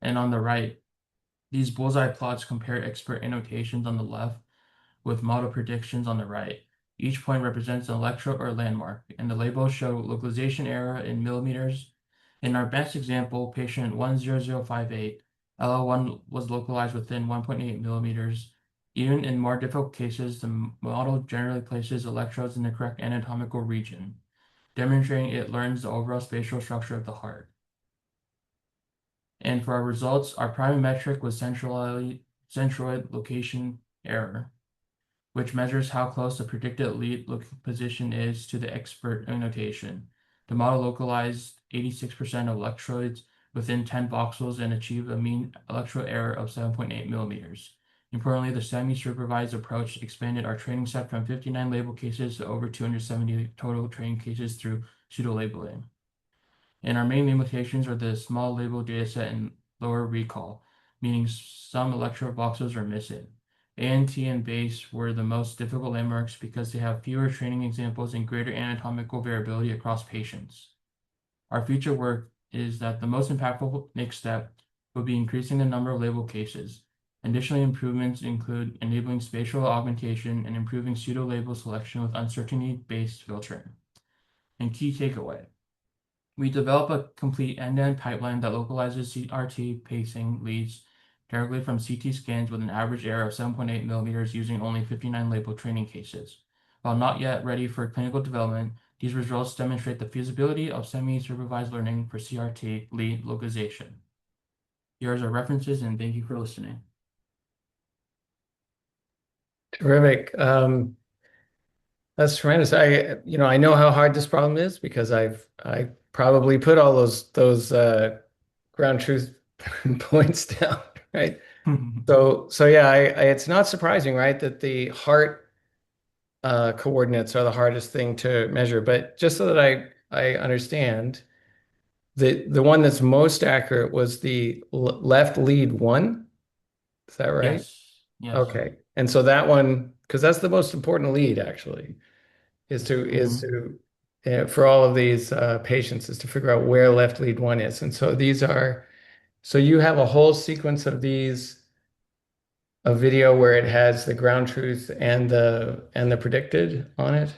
And on the right, these bullseye plots compare expert annotations on the left with model predictions on the right. Each point represents an electrode or landmark, and the labels show localization error in millimeters. In our best example, patient 10058, LL1 was localized within 1.8 millimeters. Even in more difficult cases, the model generally places electrodes in the correct anatomical region, demonstrating it learns the overall spatial structure of the heart. And for our results, our primary metric was centroid location error, which measures how close the predicted lead position is to the expert annotation. The model localized 86% of electrodes within 10 voxels and achieved a mean electrode error of 7.8 millimeters. Importantly, the semi-supervised approach expanded our training set from 59 label cases to over 270 total training cases through pseudo-labeling. And our main limitations are the small label dataset and lower recall, meaning some electrode voxels are missing. ANT and base were the most difficult landmarks because they have fewer training examples and greater anatomical variability across patients. Our future work is that the most impactful next step will be increasing the number of label cases. Additional improvements include enabling spatial augmentation and improving pseudo-label selection with uncertainty-based filtering. And key takeaway, we develop a complete end-to-end pipeline that localizes CRT pacing leads directly from CT scans with an average error of 7.8 millimeters using only 59 label training cases. While not yet ready for clinical development, these results demonstrate the feasibility of semi-supervised learning for CRT lead localization. Here are references, and thank you for listening. Terrific. That's tremendous. I know how hard this problem is because I probably put all those ground truth points down, right? So yeah, it's not surprising, right, that the heart coordinates are the hardest thing to measure. But just so that I understand, the one that's most accurate was the left lead one. Is that right? Yes. Okay. And so that one, because that's the most important lead actually, is to for all of these patients is to figure out where left lead one is. And so so you have a whole sequence of these, a video where it has the ground truth and the predicted on it.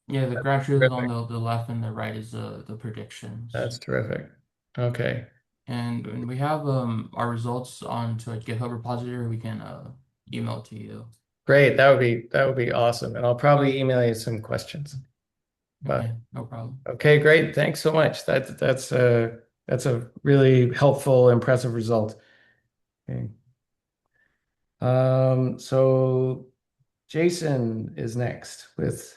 Yeah, the ground truth is on the left and the right is the predictions. That's terrific. Okay. And we have our results onto a GitHub repository. We can email it to you. Great. That would be awesome. And I'll probably email you some questions. Okay, no problem. Okay, great. Thanks so much. That's a really helpful, impressive result. Okay. So Jason is next with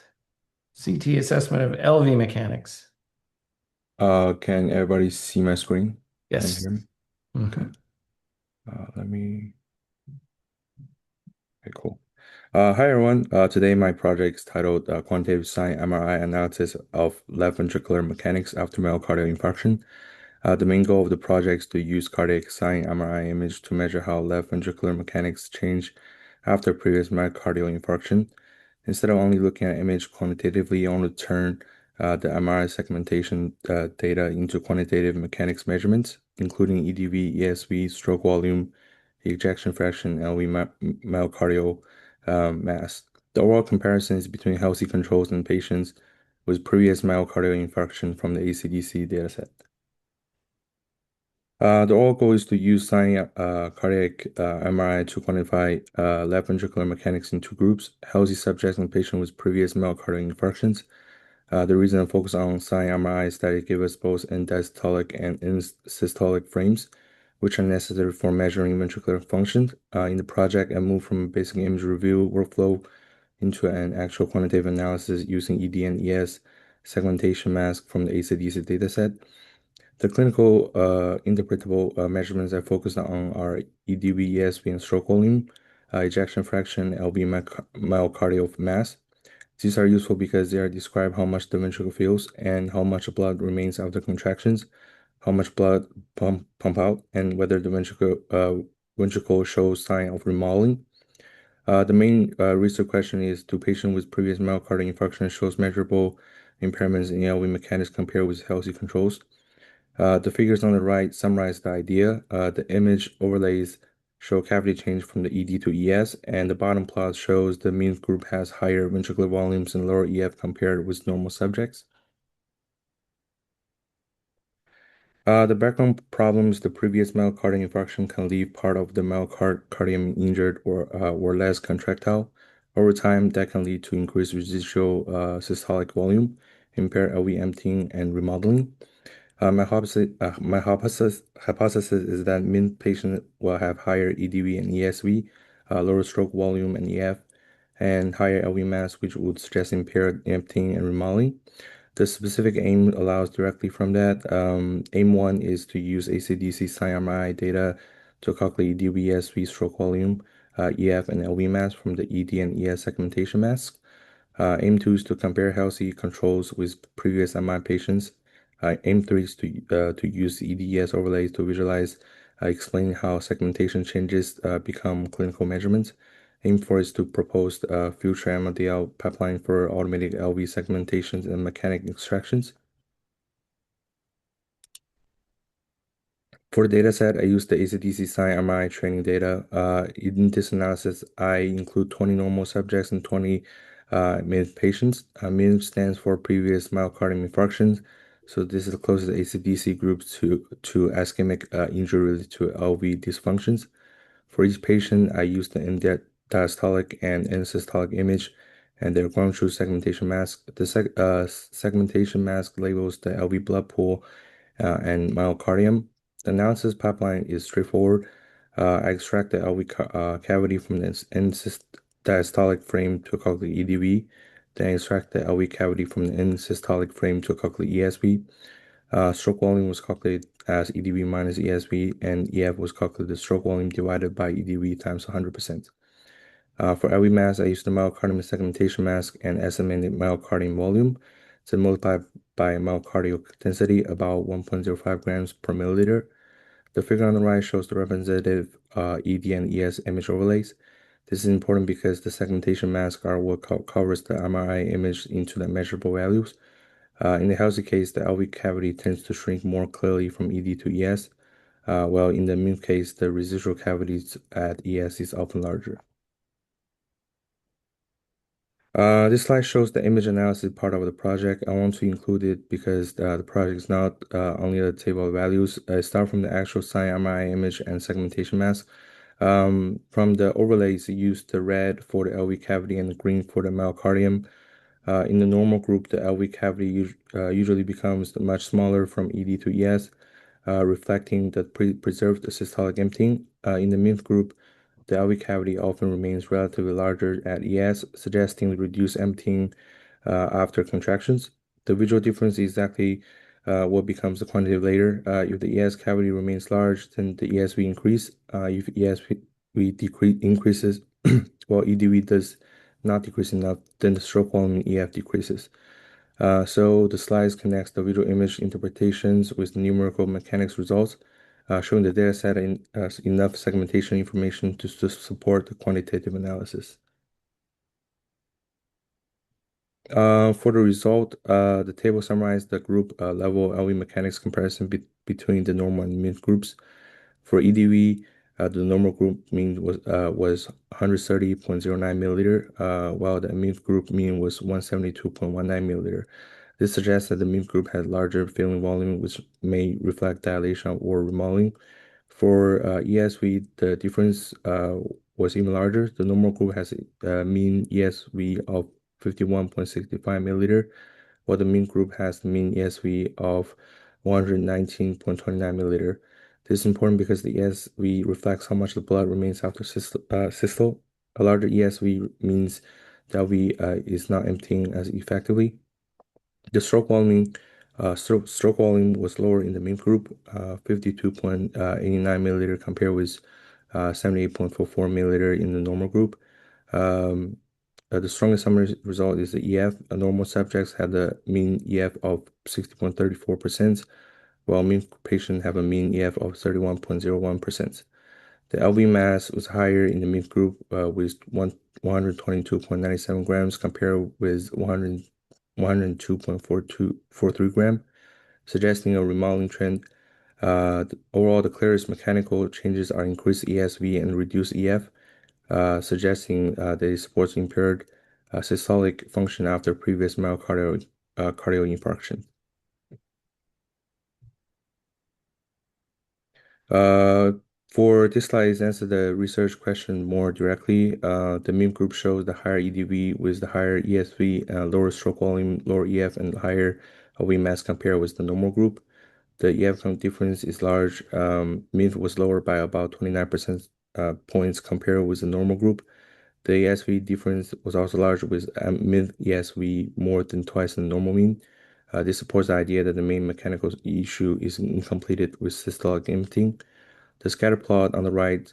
CT assessment of LV mechanics. Can everybody see my screen? Yes. And hear me? Okay. Let me. Okay, cool. Hi everyone. Today my project is titled Quantitative Sign MRI Analysis of Left Ventricular Mechanics After Myocardial Infarction. The main goal of the project is to use cardiac sign MRI image to measure how left ventricular mechanics change after previous myocardial infarction. Instead of only looking at image quantitatively, I want to turn the MRI segmentation data into quantitative mechanics measurements, including EDV, ESV, stroke volume, ejection fraction, LV myocardial mass. The overall comparison is between healthy controls and patients with previous myocardial infarction from the ACDC dataset. The overall goal is to use sign cardiac MRI to quantify left ventricular mechanics in two groups, healthy subjects and patients with previous myocardial infarctions. The reason I focus on sign MRI is that it gives us both end-diastolic and end-systolic frames, which are necessary for measuring ventricular function. In the project, I moved from a basic image review workflow into an actual quantitative analysis using ED and ES segmentation mask from the ACDC dataset. The clinical interpretable measurements I focused on are EDV, ESV, and stroke volume, ejection fraction, LV myocardial mass. These are useful because they describe how much the ventricle feels and how much blood remains after contractions, how much blood pump out, and whether the ventricle shows sign of remodeling. The main research question is, do patients with previous myocardial infarction shows measurable impairments in LV mechanics compared with healthy controls? The figures on the right summarize the idea. The image overlays show cavity change from the ED to ES, and the bottom plot shows the mean group has higher ventricular volumes and lower EF compared with normal subjects. The background problem is the previous myocardial infarction can leave part of the myocardium injured or less contractile. Over time, that can lead to increased residual systolic volume, impaired LV emptying, and remodeling. My hypothesis is that mean patient will have higher EDV and ESV, lower stroke volume and EF, and higher LV mass, which would suggest impaired emptying and remodeling. The specific aim allows directly from that. Aim 1 is to use ACDC sign MRI data to calculate EDV, ESV, stroke volume, EF, and LV mass from the ED and ES segmentation mask. Aim 2 is to compare healthy controls with previous MI patients. Aim 3 is to use EDS overlays to visualize, explain how segmentation changes become clinical measurements. Aim 4 is to propose future MLDL pipeline for automated LV segmentations and mechanic extractions. For the data set, I used the ACDC Sign MRI training data. In this analysis, I include 20 normal subjects and 20 MINT patients. MINT stands for previous myocardial infarctions. So this is the closest ACDC group to ischemic injury related to LV dysfunctions. For each patient, I used the diastolic and end-systolic image and their ground truth segmentation mask. The segmentation mask labels the LV blood pool and myocardium. The analysis pipeline is straightforward. I extract the LV cavity from the end-diastolic frame to calculate EDV. Then I extract the LV cavity from the end-systolic frame to calculate ESV. Stroke volume was calculated as EDV minus ESV, and EF was calculated as stroke volume divided by EDV times 100%. For LV mass, I used the myocardium segmentation mask and estimated myocardium volume to multiply by myocardial density, about 1.05 grams per milliliter. The figure on the right shows the representative ED and ES image overlays. This is important because the segmentation masks are what covers the MRI image into the measurable values. In the healthy case, the LV cavity tends to shrink more clearly from ED to ES, while in the MINT case, the residual cavities at ES is often larger. This slide shows the image analysis part of the project. I want to include it because the project is not only a table of values. I start from the actual Sign MRI image and segmentation mask. From the overlays, I used the red for the LV cavity and the green for the myocardium. In the normal group, the LV cavity usually becomes much smaller from ED to ES, reflecting the preserved systolic emptying. In the MINT group, the LV cavity often remains relatively larger at ES, suggesting reduced emptying after contractions. The visual difference is exactly what becomes the quantitative later. If the ES cavity remains large, then the ESV increase. If ESV increases, while EDV does not decrease enough, then the stroke volume in EF decreases. So the slides connects the visual image interpretations with the numerical mechanics results, showing the data set in enough segmentation information to support the quantitative analysis. For the result, the table summarizes the group level LV mechanics comparison between the normal and MINT groups. For EDV, the normal group mean was 130.09 milliliter, while the MINT group mean was 172.19 milliliter. This suggests that the MINT group had larger filling volume, which may reflect dilation or remodeling. For ESV, the difference was even larger. The normal group has a mean ESV of 51.65 milliliter, while the MINT group has the mean ESV of 119.29 milliliter. This is important because the ESV reflects how much the blood remains after systole. A larger ESV means the LV is not emptying as effectively. The stroke volume was lower in the MINT group, 52.89 milliliter compared with 78.44 milliliter in the normal group. The strongest summary result is the EF. Normal subjects had a mean EF of 60.34%, while MINT patients have a mean EF of 31.01%. The LV mass was higher in the MINT group with 122.97 grams compared with 102.43 gram, suggesting a remodeling trend. Overall, the clearest mechanical changes are increased ESV and reduced EF, suggesting that it supports impaired systolic function after previous myocardial cardiac infarction. For this slide, answer the research question more directly. The MIM group shows the higher EDV with the higher ESV, lower stroke volume, lower EF, and higher LV mass compared with the normal group. The EF difference is large. MIM was lower by about 29% points compared with the normal group. The ESV difference was also large with MIM ESV more than twice the normal mean. This supports the idea that the main mechanical issue is incompleted with systolic emptying. The scatter plot on the right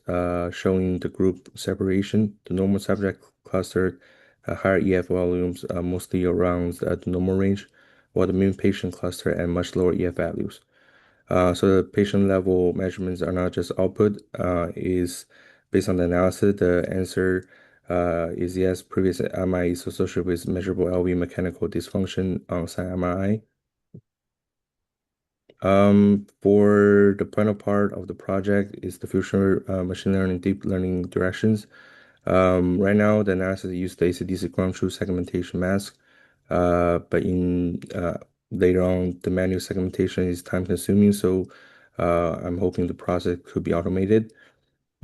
showing the group separation. The normal subject clustered higher EF volumes mostly around the normal range, while the mean patient cluster at much lower EF values. So the patient level measurements are not just output, is based on the analysis. The answer is yes, previous MRI is associated with measurable LV mechanical dysfunction on SIGN MRI. For the final part of the project is the future machine learning, deep learning directions. Right now, the analysis uses the AC/DC ground truth segmentation mask, but in later on, the manual segmentation is time consuming, so I'm hoping the process could be automated.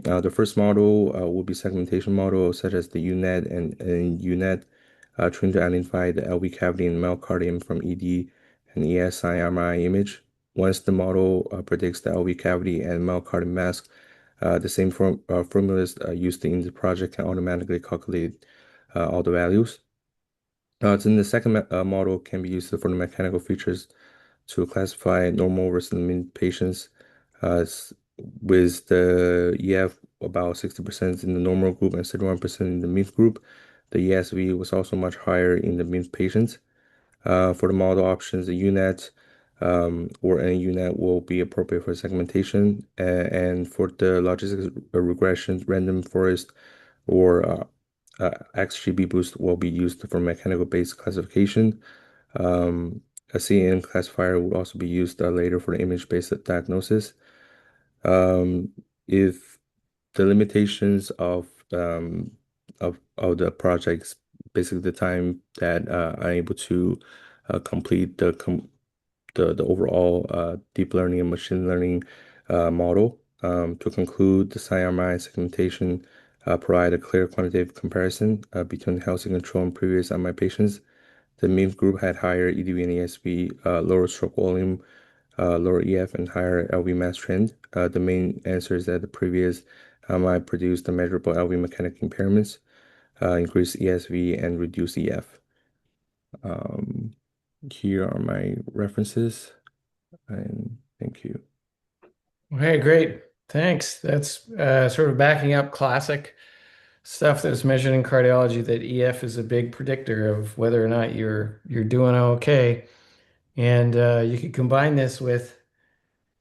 The first model will be segmentation model such as the UNet and UNet, trained to identify the LV cavity and myocardium from ED and ESI MRI image. Once the model predicts the LV cavity and myocardium mask, the same formulas used in the project can automatically calculate all the values. Then the second model can be used for the mechanical features to classify normal versus mean patients with the EF about 60% in the normal group and 31% in the mean group. The ESV was also much higher in the mean patients. For the model options, the UNet or any UNet will be appropriate for segmentation. And for the logistics regression, random forest or XGB boost will be used for mechanical based classification. A CNN classifier would also be used later for the image-based diagnosis. If the limitations of the projects, basically the time that I'm able to complete the overall deep learning and machine learning model. To conclude, the SciMI segmentation provide a clear quantitative comparison between healthy control and previous MI patients. The mean group had higher EDV and ESV, lower stroke volume, lower EF, and higher LV mass trend. The main answer is that the previous MI produced the measurable LV mechanic impairments, increased ESV, and reduced EF. Here are my references, and thank you. Okay, great. Thanks. That's sort of backing up classic stuff that's measured in cardiology, that EF is a big predictor of whether or not you're doing okay. And you could combine this with,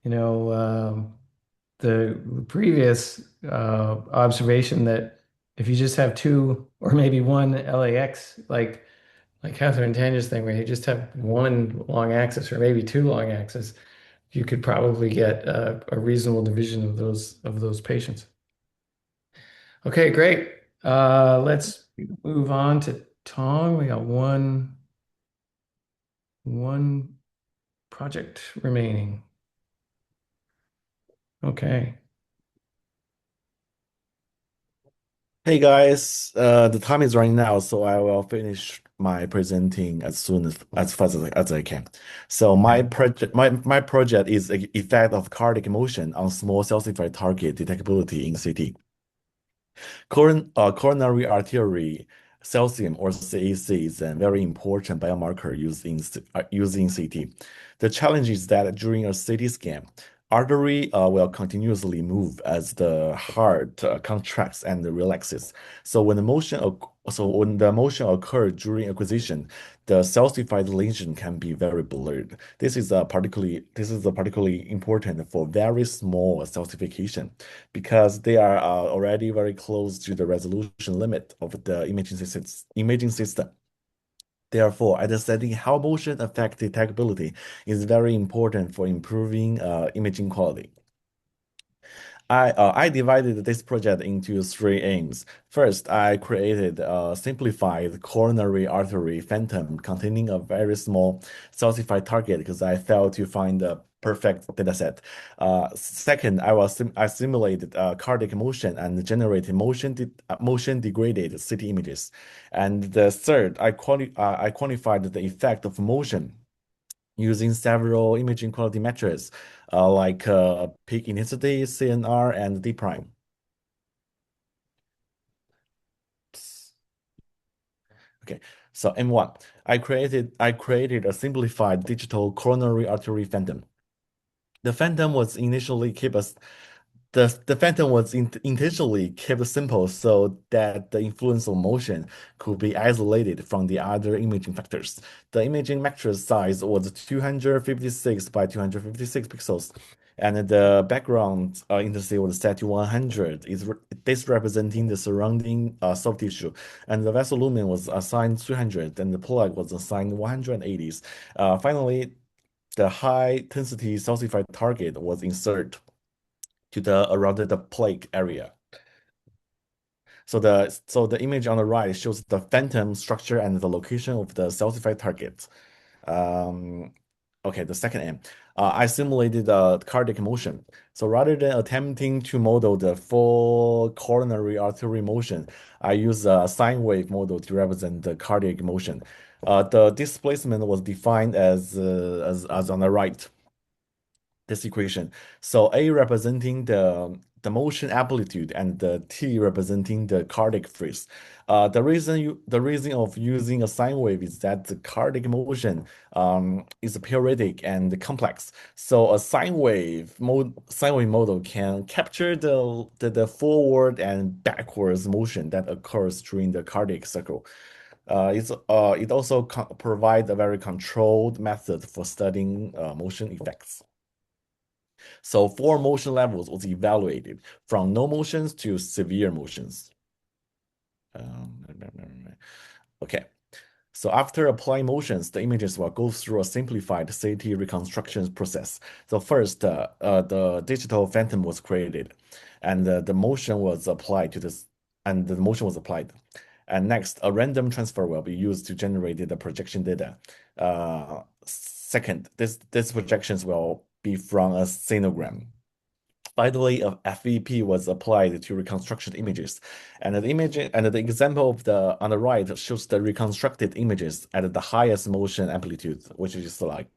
the previous observation that if you just have two or maybe one LAX, like Catherine and Tanya's thing, where you just have one long axis or maybe two long axes, you could probably get a reasonable division of those patients. Okay, great. Let's move on to Tong. We got one project remaining. Okay. Hey guys, the time is running out, so I will finish my presenting as fast as I can. So my project is the effect of cardiac motion on small calcified target detectability in CT. Coronary artery calcium or CAC is a very important biomarker used in CT. The challenge is that during a CT scan, artery will continuously move as the heart contracts and relaxes. So when the motion occurs during acquisition, the calcified lesion can be very blurred. This is particularly important for very small calcification because they are already very close to the resolution limit of the imaging system. Therefore, understanding how motion affects detectability is very important for improving imaging quality. I divided this project into three aims. First, I created a simplified coronary artery phantom containing a very small calcified target because I failed to find the perfect dataset. Second, I simulated cardiac motion and generated motion degraded CT images. And the third, I quantified the effect of motion using several imaging quality metrics like peak intensity, CNR, and D prime. Okay, so M1, I created a simplified digital coronary artery phantom. The phantom was initially kept as the phantom was intentionally kept simple so that the influence of motion could be isolated from the other imaging factors. The imaging matrix size was 256 by 256 pixels, and the background intensity was set to 100. This representing the surrounding soft tissue, and the vessel lumen was assigned 300, and the plug was assigned 180. Finally, the high-intensity salsify target was inserted to the around the plaque area. So the image on the right shows the phantom structure and the location of the salsify target. Okay, the second aim. I simulated cardiac motion. So rather than attempting to model the full coronary artery motion, I use a sine wave model to represent the cardiac motion. The displacement was defined as on the right, this equation. So A representing the motion amplitude and the T representing the cardiac phase. The reason of using a sine wave is that the cardiac motion is periodic and complex. So a sine wave model can capture the forward and backwards motion that occurs during the cardiac cycle. It also provides a very controlled method for studying motion effects. So 4 motion levels was evaluated from no motions to severe motions. Okay. So after applying motions, the images will go through a simplified CT reconstruction process. So first, the digital phantom was created, and the motion was applied to this, and the motion was applied. And next, a random transfer will be used to generate the projection data. Second, these projections will be from a sinogram. Finally, a FEP was applied to reconstruction images, and the example of on the right shows the reconstructed images at the highest motion amplitude, which is like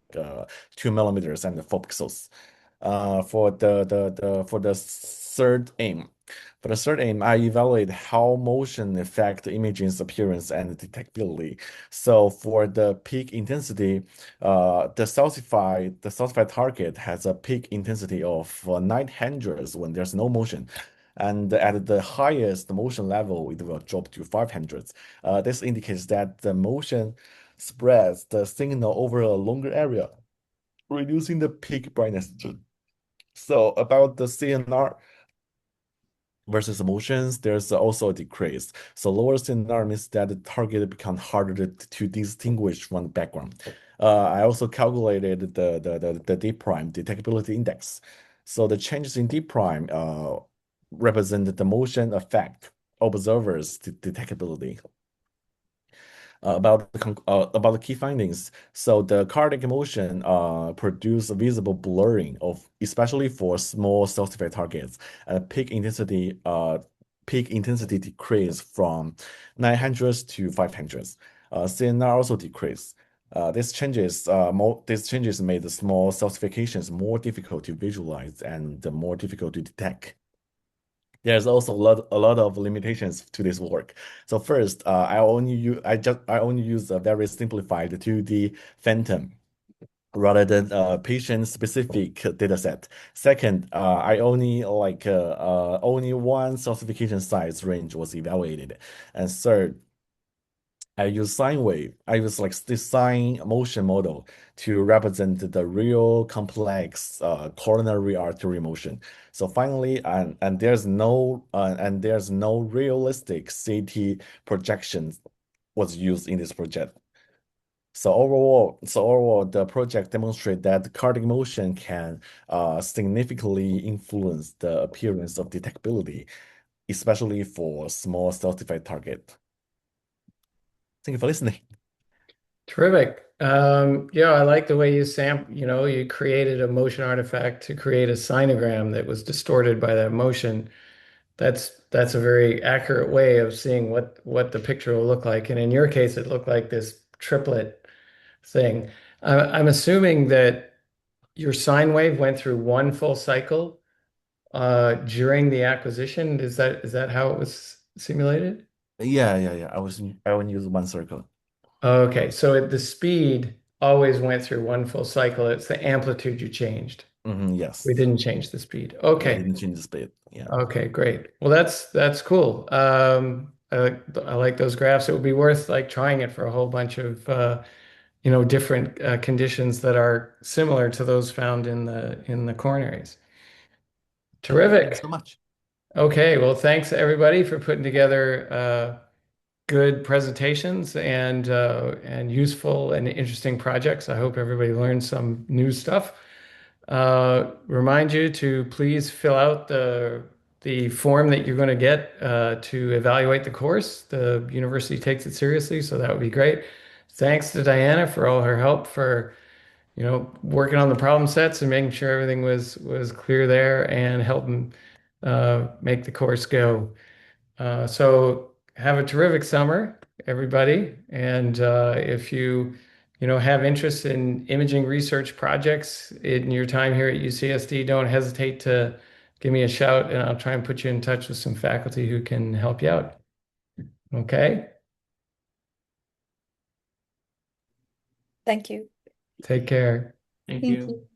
2 millimeters and 4 pixels. For the third aim, I evaluate how motion affect the imaging's appearance and detectability. So for the peak intensity, the salsify target has a peak intensity of 900 when there's no motion. And at the highest motion level, it will drop to 500. This indicates that the motion spreads the signal over a longer area, reducing the peak brightness. So about the CNR versus emotions, there's also a decrease. So lower CNR means that the target becomes harder to distinguish from the background. I also calculated the D prime detectability index. So the changes in D prime represent the motion affect observers' detectability. About the key findings. So the cardiac motion produce a visible blurring of, especially for small salsify targets, and peak intensity decrease from 900 to 500. CNR also decreased. These changes made the small salsifications more difficult to visualize and more difficult to detect. There's also a lot of limitations to this work. So first, I only use a very simplified 2D phantom rather than a patient-specific data set. Second, I only only one classification size range was evaluated. And third, I use sine wave. I use like this sine motion model to represent the real complex coronary artery motion. So finally, and there's no realistic CT projections was used in this project. So overall, the project demonstrates that cardiac motion can significantly influence the appearance of detectability, especially for small stratified target. Thank you for listening. Terrific. Yeah, I like the way you created a motion artifact to create a sinogram that was distorted by that motion. That's a very accurate way of seeing what the picture will look like. And in your case, it looked like this triplet thing. I'm assuming that your sine wave went through one full cycle during the acquisition. Is that how it was simulated? Yeah. I only use one circle. Okay, so the speed always went through one full cycle. It's the amplitude you changed. Yes. We didn't change the speed. Yeah, Okay. didn't change the speed. Yeah. Okay, great. Well, that's cool. I like those graphs. It would be worth like trying it for a whole bunch of different conditions that are similar to those found in the coronaries. Thank you Terrific. so much. Okay, well, thanks everybody for putting together good presentations and useful and interesting projects. I hope everybody learned some new stuff. Remind you to please fill out the form that you're going to get to evaluate the course. The university takes it seriously, so that would be great. Thanks to Diana for all her help for working on the problem sets and making sure everything was clear there and helping make the course go. So have a terrific summer, everybody. And if you have interest in imaging research projects in your time here at UCSD, don't hesitate to give me a shout and I'll try and put you in touch with some faculty who can help you out. Okay? Thank you. Take care. Thank Thank you. you.